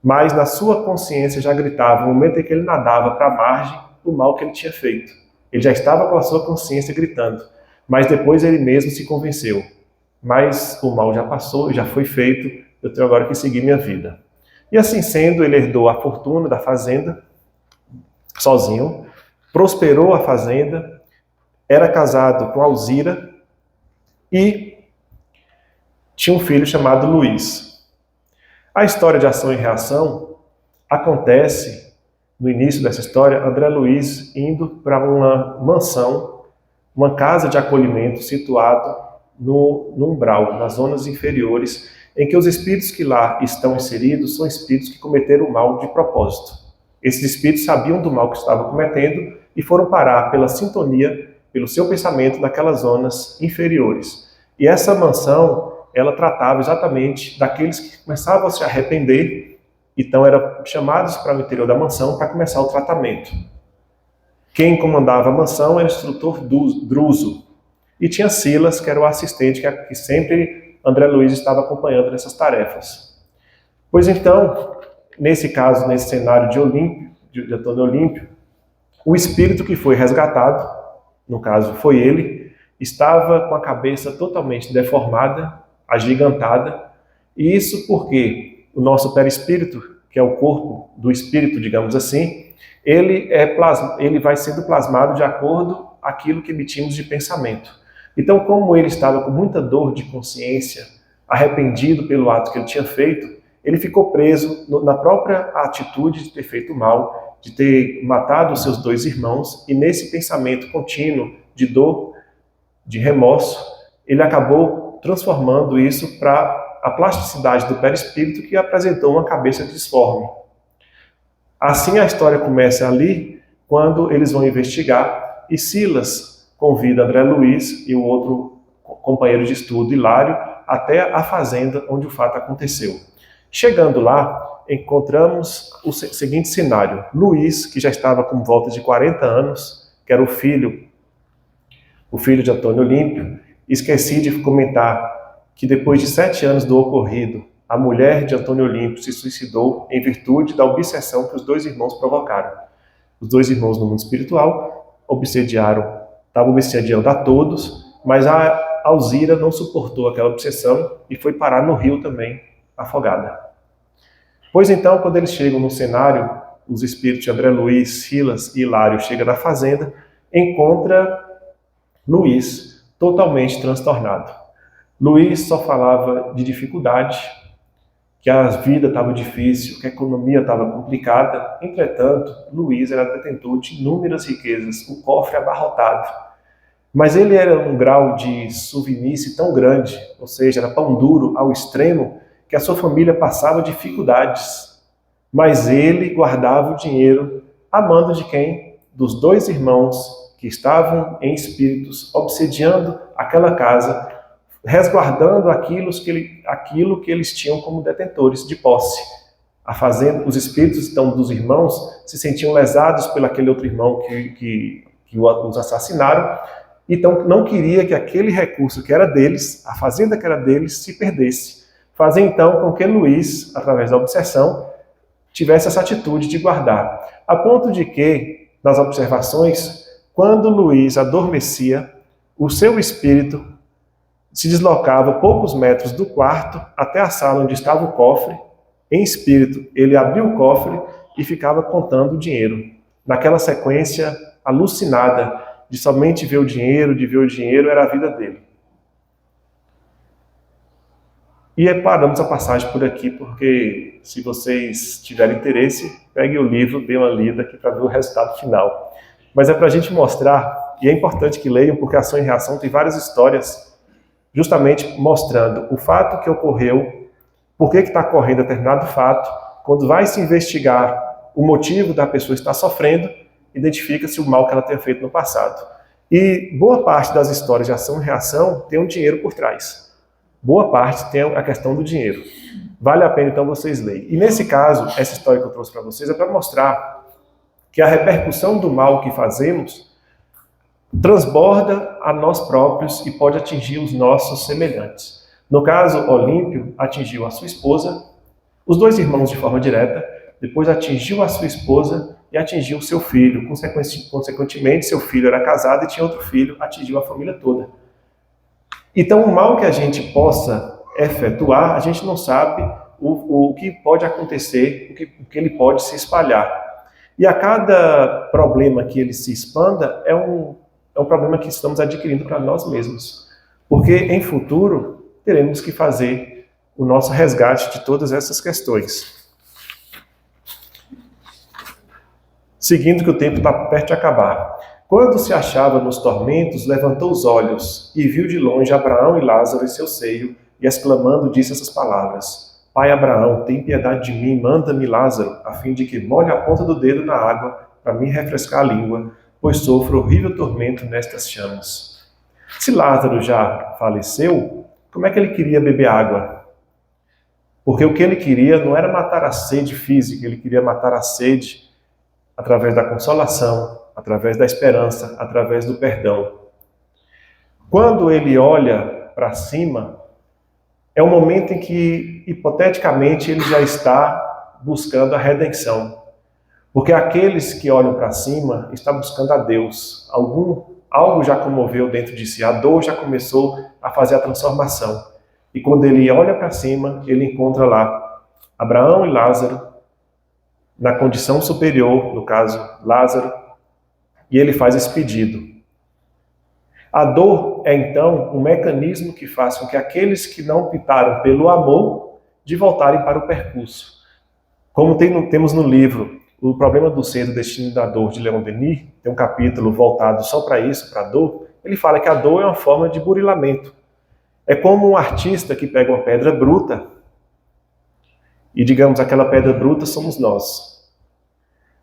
Mas na sua consciência já gritava, no momento em que ele nadava para a margem, o mal que ele tinha feito. Ele já estava com a sua consciência gritando, mas depois ele mesmo se convenceu. Mas o mal já passou, já foi feito, eu tenho agora que seguir minha vida. E assim sendo, ele herdou a fortuna da fazenda, sozinho, prosperou a fazenda, era casado com Alzira e tinha um filho chamado Luiz. A história de ação e reação acontece, no início dessa história, André Luiz indo para uma mansão, uma casa de acolhimento situado no umbral, nas zonas inferiores, em que os espíritos que lá estão inseridos são espíritos que cometeram o mal de propósito. Esses espíritos sabiam do mal que estavam cometendo e foram parar pela sintonia, pelo seu pensamento, naquelas zonas inferiores. E essa mansão ela tratava exatamente daqueles que começavam a se arrepender, então eram chamados para o interior da mansão para começar o tratamento. Quem comandava a mansão era o instrutor Druso, e tinha Silas, que era o assistente que sempre André Luiz estava acompanhando nessas tarefas. Pois então, nesse caso, nesse cenário de Antônio Olímpio, o espírito que foi resgatado, no caso foi ele, estava com a cabeça totalmente deformada, agigantada, e isso porque o nosso perispírito, que é o corpo do espírito, digamos assim, ele vai sendo plasmado de acordo com aquilo que emitimos de pensamento. Então, como ele estava com muita dor de consciência, arrependido pelo ato que ele tinha feito, ele ficou preso na própria atitude de ter feito mal, de ter matado os seus 2 irmãos, e nesse pensamento contínuo de dor, de remorso, ele acabou transformando isso para a plasticidade do perispírito, que apresentou uma cabeça disforme. Assim a história começa ali, quando eles vão investigar, e Silas convida André Luiz e o outro companheiro de estudo, Hilário, até a fazenda onde o fato aconteceu. Chegando lá, encontramos o seguinte cenário. Luiz, que já estava com volta de 40 anos, que era o filho de Antônio Olímpio, esqueci de comentar que depois de 7 anos do ocorrido, a mulher de Antônio Olímpio se suicidou em virtude da obsessão que os 2 irmãos provocaram. Os 2 irmãos no mundo espiritual estavam obsediando a todos, mas a Alzira não suportou aquela obsessão e foi parar no rio também, afogada. Pois então, quando eles chegam no cenário, os espíritos de André Luiz, Silas e Hilário chegam na fazenda, encontra Luiz totalmente transtornado. Luiz só falava de dificuldade, que a vida estava difícil, que a economia estava complicada. Entretanto, Luiz era detentor de inúmeras riquezas, o cofre abarrotado. Mas ele era um grau de suvinice tão grande, ou seja, era pão duro ao extremo, que a sua família passava dificuldades. Mas ele guardava o dinheiro a mando de quem? Dos 2 irmãos que estavam em espíritos, obsediando aquela casa, resguardando aquilo que eles tinham como detentores de posse. A fazenda, os espíritos então, dos irmãos se sentiam lesados pelo aquele outro irmão que os assassinaram, então não queria que aquele recurso que era deles, a fazenda que era deles, se perdesse. Fazia então com que Luiz, através da obsessão, tivesse essa atitude de guardar. A ponto de que, nas observações, quando Luiz adormecia, o seu espírito se deslocava poucos metros do quarto até a sala onde estava o cofre. Em espírito, ele abriu o cofre e ficava contando o dinheiro. Naquela sequência alucinada de somente ver o dinheiro, era a vida dele. E paramos a passagem por aqui, porque se vocês tiverem interesse, peguem o livro, dêem uma lida aqui para ver o resultado final. Mas é para a gente mostrar, e é importante que leiam, porque Ação e Reação tem várias histórias justamente mostrando o fato que ocorreu, por que está ocorrendo determinado fato, quando vai se investigar o motivo da pessoa estar sofrendo, identifica-se o mal que ela tenha feito no passado. E boa parte das histórias de ação e reação tem um dinheiro por trás. Boa parte tem a questão do dinheiro. Vale a pena então vocês lerem. E nesse caso, essa história que eu trouxe para vocês é para mostrar que a repercussão do mal que fazemos transborda a nós próprios e pode atingir os nossos semelhantes. No caso, Olímpio atingiu a sua esposa, os 2 irmãos de forma direta, depois atingiu a sua esposa e atingiu o seu filho. Consequentemente, seu filho era casado e tinha outro filho, atingiu a família toda. Então, o mal que a gente possa efetuar, a gente não sabe o que pode acontecer, o que ele pode se espalhar. E a cada problema que ele se expanda, é um problema que estamos adquirindo para nós mesmos. Porque em futuro, teremos que fazer o nosso resgate de todas essas questões. Seguindo que o tempo está perto de acabar. Quando se achava nos tormentos, levantou os olhos e viu de longe Abraão e Lázaro em seu seio, e exclamando disse essas palavras: Pai Abraão, tem piedade de mim, manda-me Lázaro, a fim de que molhe a ponta do dedo na água, para me refrescar a língua, pois sofro horrível tormento nestas chamas. Se Lázaro já faleceu, Como é que ele queria beber água? Porque o que ele queria não era matar a sede física, ele queria matar a sede através da consolação, através da esperança, através do perdão. Quando ele olha para cima, é o momento em que, hipoteticamente, ele já está buscando a redenção. Porque aqueles que olham para cima estão buscando a Deus. Algo já comoveu dentro de si, a dor já começou a fazer a transformação. E quando ele olha para cima, ele encontra lá Abraão e Lázaro, na condição superior, no caso, Lázaro, e ele faz esse pedido. A dor é, então, um mecanismo que faz com que aqueles que não optaram pelo amor, de voltarem para o percurso. Como temos no livro O Problema do Ser, do Destino da Dor, de Leon Denis, tem um capítulo voltado só para isso, para a dor, ele fala que a dor é uma forma de burilamento. É como um artista que pega uma pedra bruta, e digamos, aquela pedra bruta somos nós.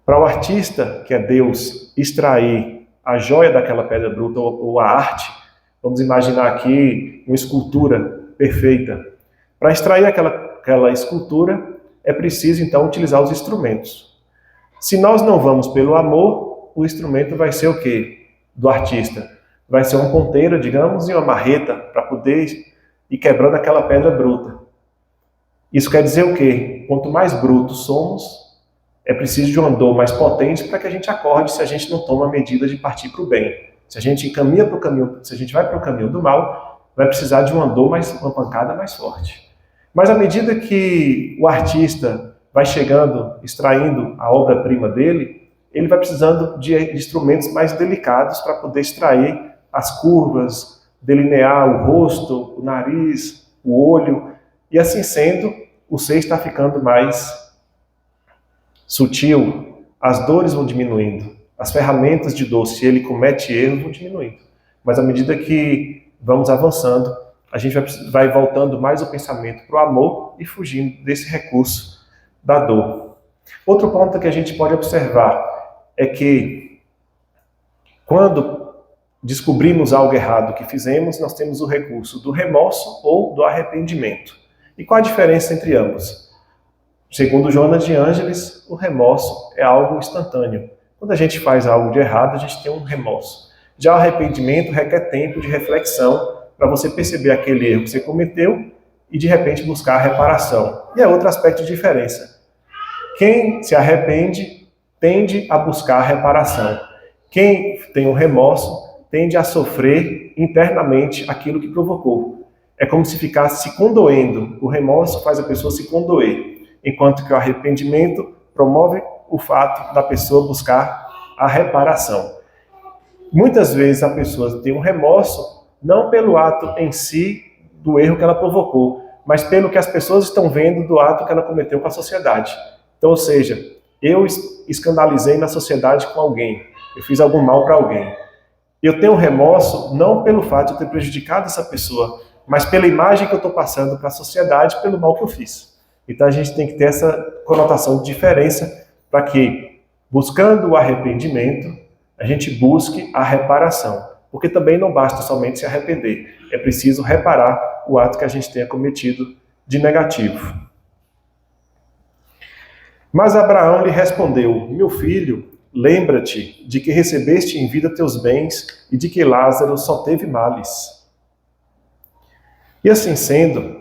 Para o artista, que é Deus, extrair a joia daquela pedra bruta, ou a arte, vamos imaginar aqui uma escultura perfeita. Para extrair aquela escultura, é preciso então utilizar os instrumentos. Se nós não vamos pelo amor, o instrumento vai ser o quê? Do artista. Vai ser uma ponteira, digamos, e uma marreta para poder ir quebrando aquela pedra bruta. Isso quer dizer o quê? Quanto mais brutos somos, é preciso de uma dor mais potente para que a gente acorde se a gente não toma a medida de partir para o bem. Se a gente caminha para o caminho, se a gente vai para o caminho do mal, vai precisar de uma dor uma pancada mais forte. Mas à medida que o artista vai chegando, extraindo a obra-prima dele, ele vai precisando de instrumentos mais delicados para poder extrair as curvas, delinear o rosto, o nariz, o olho, e assim sendo, o ser está ficando mais sutil, as dores vão diminuindo, as ferramentas de dor, se ele comete erro, vão diminuindo. Mas à medida que vamos avançando, a gente vai voltando mais o pensamento para o amor e fugindo desse recurso da dor. Outro ponto que a gente pode observar é que quando descobrimos algo errado que fizemos, nós temos o recurso do remorso ou do arrependimento. E qual a diferença entre ambos? Segundo Jonas de Ângeles, o remorso é algo instantâneo. Quando a gente faz algo de errado, a gente tem um remorso. Já o arrependimento requer tempo de reflexão para você perceber aquele erro que você cometeu e, de repente, buscar a reparação. E é outro aspecto de diferença. Quem se arrepende tende a buscar a reparação. Quem tem um remorso tende a sofrer internamente aquilo que provocou. É como se ficasse se condoendo. O remorso faz a pessoa se condoer, enquanto que o arrependimento promove o fato da pessoa buscar a reparação. Muitas vezes a pessoa tem um remorso não pelo ato em si do erro que ela provocou, mas pelo que as pessoas estão vendo do ato que ela cometeu com a sociedade. Então, ou seja, eu escandalizei na sociedade com alguém, eu fiz algum mal para alguém. Eu tenho remorso não pelo fato de eu ter prejudicado essa pessoa, mas pela imagem que eu estou passando para a sociedade pelo mal que eu fiz. Então a gente tem que ter essa conotação de diferença para que, buscando o arrependimento, a gente busque a reparação. Porque também não basta somente se arrepender, é preciso reparar o ato que a gente tenha cometido de negativo. Mas Abraão lhe respondeu: meu filho, lembra-te de que recebeste em vida teus bens e de que Lázaro só teve males. E assim sendo,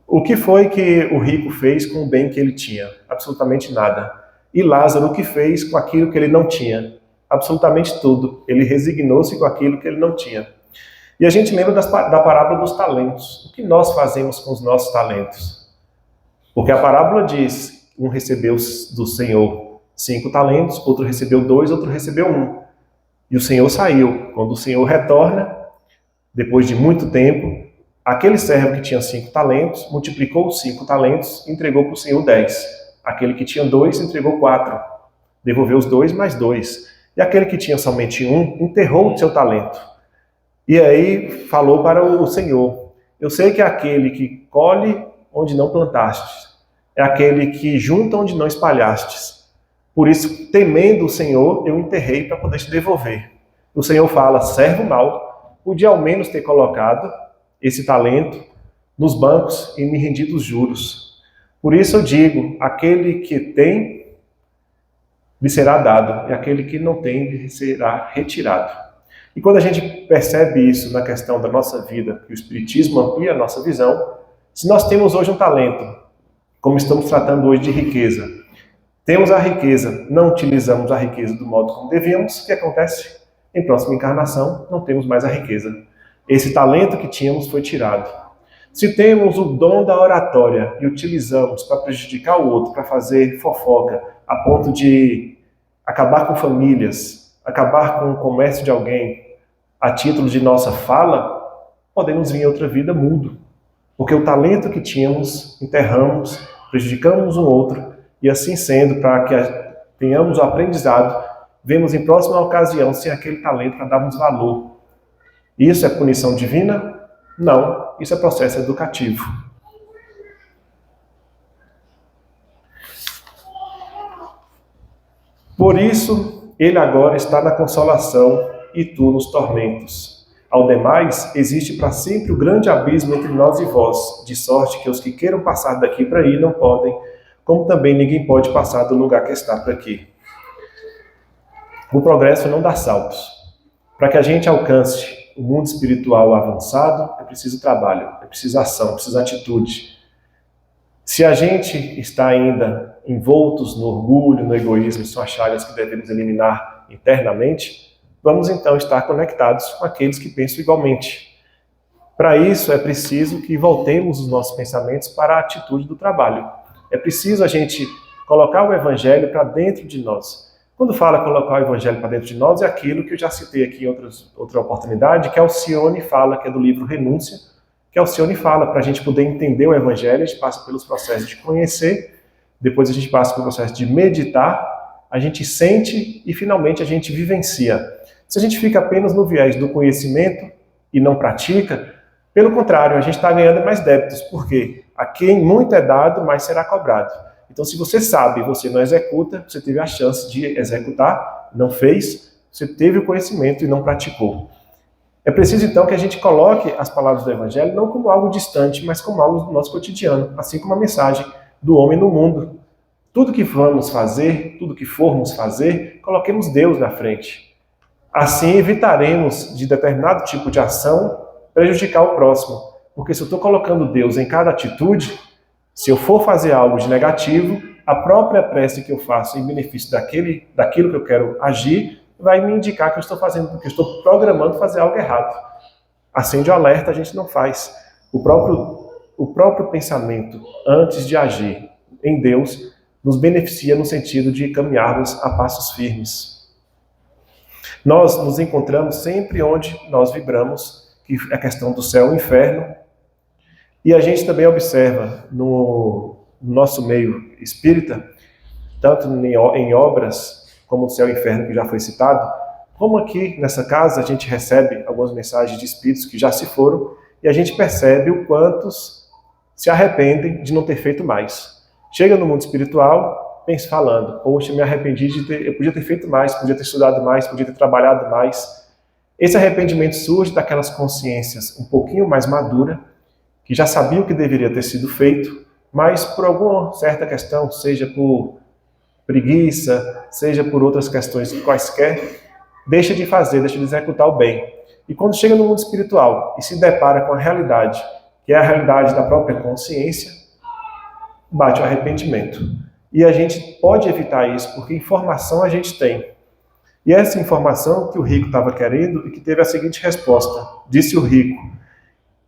o que foi que o rico fez com o bem que ele tinha? Absolutamente nada. E Lázaro, o que fez com aquilo que ele não tinha? Absolutamente tudo. Ele resignou-se com aquilo que ele não tinha. E a gente lembra da parábola dos talentos. O que nós fazemos com os nossos talentos? Porque a parábola diz, um recebeu do Senhor 5 talentos, outro recebeu 2, outro recebeu 1. E o Senhor saiu. Quando o Senhor retorna, depois de muito tempo, aquele servo que tinha 5 talentos, multiplicou os 5 talentos e entregou para o Senhor 10. Aquele que tinha 2, entregou 4. Devolveu os 2 mais 2. E aquele que tinha somente 1, enterrou o seu talento. E aí falou para o Senhor: eu sei que é aquele que colhe onde não plantastes, é aquele que junta onde não espalhastes. Por isso, temendo o Senhor, eu enterrei para poder te devolver. O Senhor fala: servo mau, podia ao menos ter colocado esse talento nos bancos e me rendido os juros. Por isso eu digo, aquele que tem, lhe será dado, e aquele que não tem, lhe será retirado. E quando a gente percebe isso na questão da nossa vida, que o Espiritismo amplia a nossa visão, se nós temos hoje um talento, como estamos tratando hoje de riqueza, temos a riqueza, não utilizamos a riqueza do modo como devíamos, o que acontece? Em próxima encarnação, não temos mais a riqueza. Esse talento que tínhamos foi tirado. Se temos o dom da oratória e utilizamos para prejudicar o outro, para fazer fofoca, a ponto de acabar com famílias, acabar com o comércio de alguém, a título de nossa fala, podemos vir em outra vida mudo. Porque o talento que tínhamos, enterramos, prejudicamos um outro, e assim sendo, para que tenhamos o aprendizado, vemos em próxima ocasião sem aquele talento para darmos valor. Isso é punição divina? Não, isso é processo educativo. Por isso, ele agora está na consolação e tu nos tormentos. Ao demais, existe para sempre o grande abismo entre nós e vós, de sorte que os que queiram passar daqui para aí não podem, como também ninguém pode passar do lugar que está para aqui. O progresso não dá saltos. Para que a gente alcance o mundo espiritual avançado, é preciso trabalho, é preciso ação, é preciso atitude. Se a gente está ainda envoltos no orgulho, no egoísmo, são as chagas que devemos eliminar internamente, vamos então estar conectados com aqueles que pensam igualmente. Para isso é preciso que voltemos os nossos pensamentos para a atitude do trabalho. É preciso a gente colocar o Evangelho para dentro de nós. Quando fala colocar o Evangelho para dentro de nós, é aquilo que eu já citei aqui em outra oportunidade, que Alcione fala, que é do livro Renúncia, que Alcione fala, para a gente poder entender o Evangelho, a gente passa pelos processos de conhecer, depois a gente passa pelo processo de meditar, a gente sente e finalmente a gente vivencia. Se a gente fica apenas no viés do conhecimento e não pratica, pelo contrário, a gente está ganhando mais débitos, porque a quem muito é dado, mais será cobrado. Então, se você sabe e você não executa, você teve a chance de executar, não fez, você teve o conhecimento e não praticou. É preciso, então, que a gente coloque as palavras do Evangelho não como algo distante, mas como algo do nosso cotidiano, assim como a mensagem do homem no mundo. Tudo que vamos fazer, tudo que formos fazer, coloquemos Deus na frente. Assim, evitaremos, de determinado tipo de ação, prejudicar o próximo. Porque se eu estou colocando Deus em cada atitude, se eu for fazer algo de negativo, a própria prece que eu faço em benefício daquilo que eu quero agir, vai me indicar que eu estou fazendo, que eu estou programando fazer algo errado. Acende o alerta, a gente não faz. O próprio pensamento, antes de agir em Deus, nos beneficia no sentido de caminharmos a passos firmes. Nós nos encontramos sempre onde nós vibramos, que é a questão do céu e inferno, e a gente também observa no nosso meio espírita, tanto em obras como no céu e inferno que já foi citado, como aqui nessa casa a gente recebe algumas mensagens de espíritos que já se foram e a gente percebe o quantos se arrependem de não ter feito mais. Chega no mundo espiritual, pensa falando, poxa, me arrependi eu podia ter feito mais, podia ter estudado mais, podia ter trabalhado mais. Esse arrependimento surge daquelas consciências um pouquinho mais maduras, que já sabiam o que deveria ter sido feito, mas por alguma certa questão, seja por preguiça, seja por outras questões quaisquer, deixa de fazer, deixa de executar o bem. E quando chega no mundo espiritual e se depara com a realidade, que é a realidade da própria consciência, bate o arrependimento. E a gente pode evitar isso, porque informação a gente tem. E essa informação que o rico estava querendo e que teve a seguinte resposta. Disse o rico: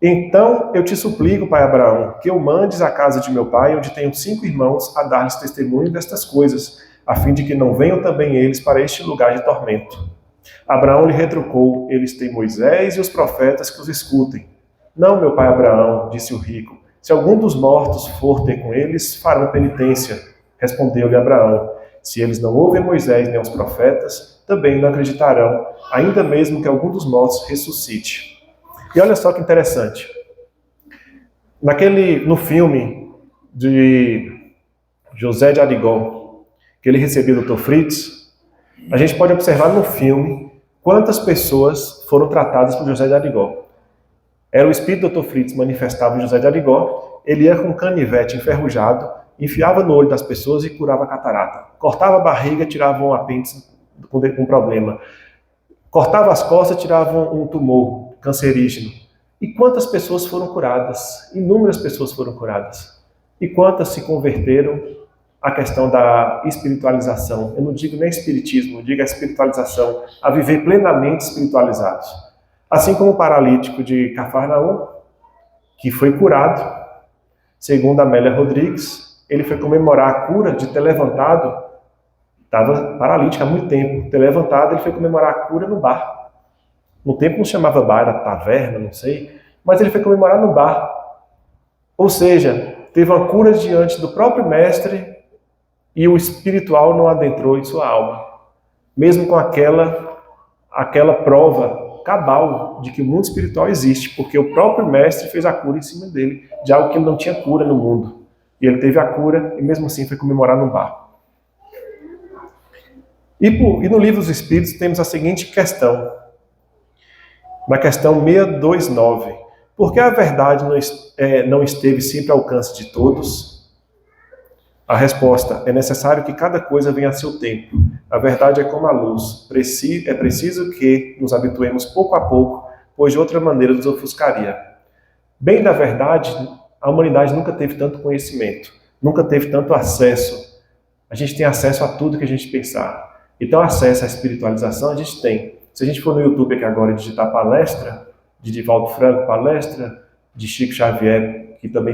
então eu te suplico, pai Abraão, que eu mandes à casa de meu pai, onde tenho 5 irmãos, a dar-lhes testemunho destas coisas, a fim de que não venham também eles para este lugar de tormento. Abraão lhe retrucou: eles têm Moisés e os profetas que os escutem. Não, meu pai Abraão, disse o rico, se algum dos mortos for ter com eles, farão penitência. Respondeu-lhe Abraão: se eles não ouvem Moisés nem os profetas, também não acreditarão, ainda mesmo que algum dos mortos ressuscite. E olha só que interessante. No filme de José de Arigon, que ele recebeu do Dr. Fritz, a gente pode observar no filme quantas pessoas foram tratadas por José de Arigó. Era o espírito do Dr. Fritz manifestava em José de Arigó, ele ia com um canivete enferrujado, enfiava no olho das pessoas e curava a catarata. Cortava a barriga, tirava um apêndice com problema. Cortava as costas, tirava um tumor cancerígeno. E quantas pessoas foram curadas? Inúmeras pessoas foram curadas. E quantas se converteram à questão da espiritualização? Eu não digo nem espiritismo, eu digo a espiritualização, a viver plenamente espiritualizados. Assim como o paralítico de Cafarnaum, que foi curado, segundo Amélia Rodrigues, ele foi comemorar a cura de ter levantado, estava paralítico há muito tempo, ter levantado, ele foi comemorar a cura no bar. No tempo não chamava bar, era taverna, não sei, mas ele foi comemorar no bar. Ou seja, teve uma cura diante do próprio mestre e o espiritual não adentrou em sua alma. Mesmo com aquela prova cabal de que o mundo espiritual existe, porque o próprio mestre fez a cura em cima dele, de algo que não tinha cura no mundo. E ele teve a cura e mesmo assim foi comemorar no bar. E no Livro dos Espíritos temos a seguinte questão, na questão 629. Por que a verdade não esteve sempre ao alcance de todos? A resposta: é necessário que cada coisa venha a seu tempo. A verdade é como a luz. É preciso que nos habituemos pouco a pouco, pois de outra maneira nos ofuscaria. Bem da verdade, a humanidade nunca teve tanto conhecimento, nunca teve tanto acesso. A gente tem acesso a tudo que a gente pensar. Então, acesso à espiritualização a gente tem. Se a gente for no YouTube aqui agora e digitar palestra, de Divaldo Franco, palestra de Chico Xavier, que também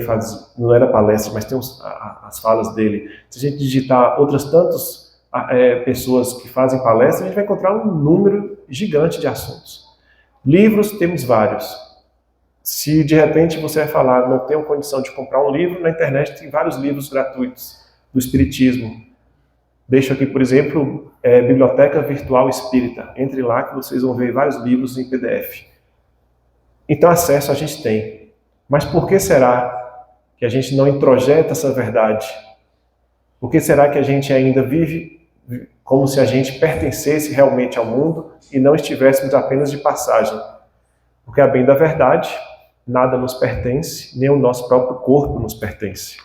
não era palestra, mas tem as falas dele. Se a gente digitar outras tantas pessoas que fazem palestra, a gente vai encontrar um número gigante de assuntos. Livros, temos vários. Se de repente você vai falar, não tenho condição de comprar um livro, na internet tem vários livros gratuitos do Espiritismo. Deixo aqui, por exemplo, Biblioteca Virtual Espírita. Entre lá que vocês vão ver vários livros em PDF. Então, acesso a gente tem. Mas por que será que a gente não introjeta essa verdade? Por que será que a gente ainda vive como se a gente pertencesse realmente ao mundo e não estivéssemos apenas de passagem? Porque, a bem da verdade, nada nos pertence, nem o nosso próprio corpo nos pertence.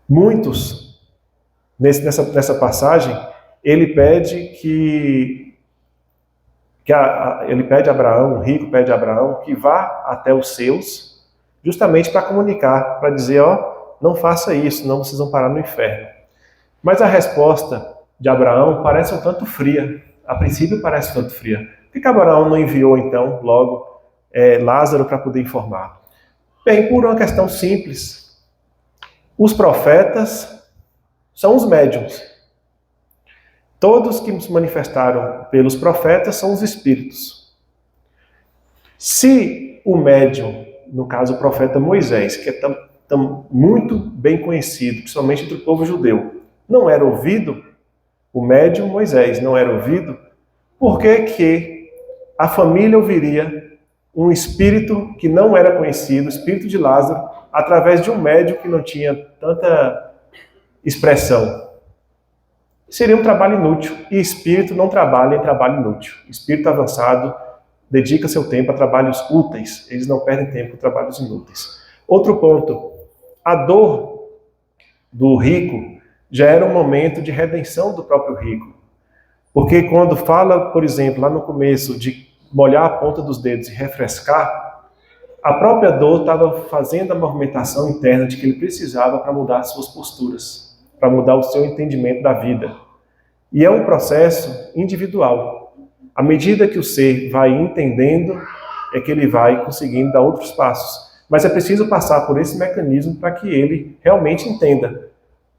Muitos, nessa passagem, ele pede ele pede a Abraão, o rico pede a Abraão, que vá até os seus, justamente para comunicar, para dizer, não faça isso, senão vocês vão parar no inferno. Mas a resposta de Abraão parece um tanto fria, a princípio parece um tanto fria. Por que Abraão não enviou, então, logo Lázaro para poder informar? Bem, por uma questão simples. Os profetas são os médiuns. Todos que se manifestaram pelos profetas são os espíritos. Se o médium, no caso o profeta Moisés, que é muito bem conhecido, principalmente entre o povo judeu, não era ouvido, o médium Moisés não era ouvido, por que a família ouviria um espírito que não era conhecido, o espírito de Lázaro, através de um médium que não tinha tanta expressão? Seria um trabalho inútil. E espírito não trabalha em trabalho inútil. Espírito avançado dedica seu tempo a trabalhos úteis. Eles não perdem tempo em trabalhos inúteis. Outro ponto. A dor do rico já era um momento de redenção do próprio rico. Porque quando fala, por exemplo, lá no começo, de molhar a ponta dos dedos e refrescar, a própria dor estava fazendo a movimentação interna de que ele precisava para mudar as suas posturas, para mudar o seu entendimento da vida. E é um processo individual. À medida que o ser vai entendendo, é que ele vai conseguindo dar outros passos. Mas é preciso passar por esse mecanismo para que ele realmente entenda,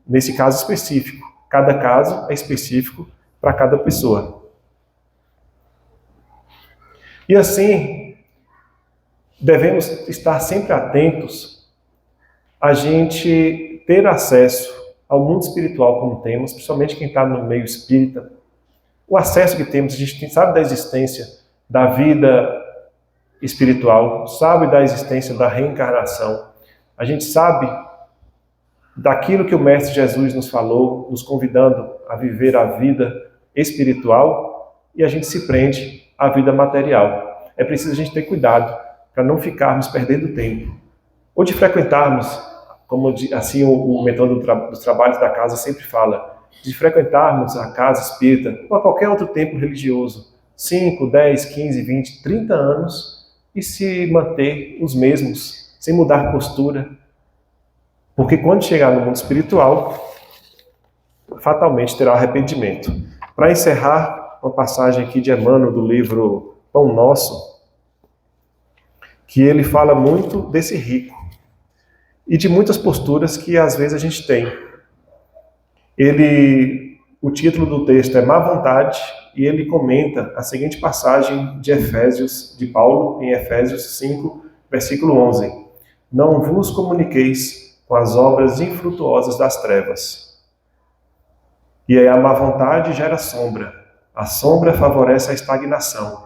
nesse caso específico. Cada caso é específico para cada pessoa. E assim, devemos estar sempre atentos a gente ter acesso ao mundo espiritual como temos, principalmente quem está no meio espírita. O acesso que temos, a gente sabe da existência da vida espiritual, sabe da existência da reencarnação, a gente sabe daquilo que o Mestre Jesus nos falou, nos convidando a viver a vida espiritual e a gente se prende à vida material. É preciso a gente ter cuidado para não ficarmos perdendo tempo, ou de frequentarmos, como assim o mentor dos trabalhos da casa sempre fala, de frequentarmos a casa espírita ou a qualquer outro templo religioso, 5, 10, 15, 20, 30 anos e se manter os mesmos, sem mudar postura. Porque quando chegar no mundo espiritual, fatalmente terá arrependimento. Para encerrar, uma passagem aqui de Emmanuel do livro Pão Nosso, que ele fala muito desse rico e de muitas posturas que às vezes a gente tem. O título do texto é Má Vontade, e ele comenta a seguinte passagem de Paulo, em Efésios 5, versículo 11. Não vos comuniqueis com as obras infrutuosas das trevas. E aí a má vontade gera sombra. A sombra favorece a estagnação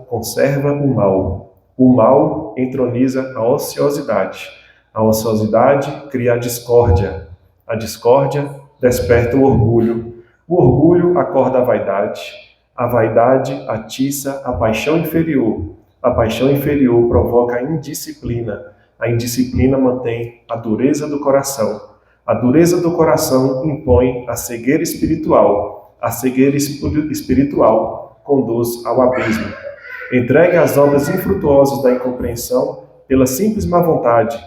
conserva o mal. O mal entroniza a ociosidade cria a discórdia desperta o orgulho acorda a vaidade atiça a paixão inferior provoca a indisciplina mantém a dureza do coração impõe a cegueira espiritual conduz ao abismo. Entregue às obras infrutuosas da incompreensão, pela simples má vontade,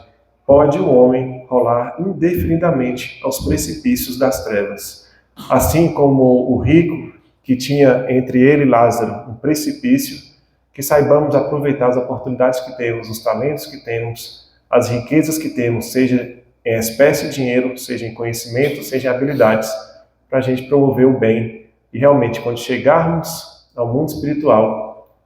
pode o homem rolar indefinidamente aos precipícios das trevas. Assim como o rico, que tinha entre ele e Lázaro um precipício, que saibamos aproveitar as oportunidades que temos, os talentos que temos, as riquezas que temos, seja em espécie de dinheiro, seja em conhecimento, seja em habilidades, para a gente promover o bem. E realmente, quando chegarmos ao mundo espiritual,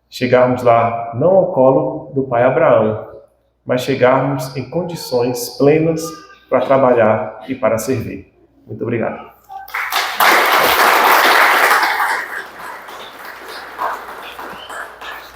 chegarmos lá não ao colo do pai Abraão, mas chegarmos em condições plenas para trabalhar e para servir. Muito obrigado.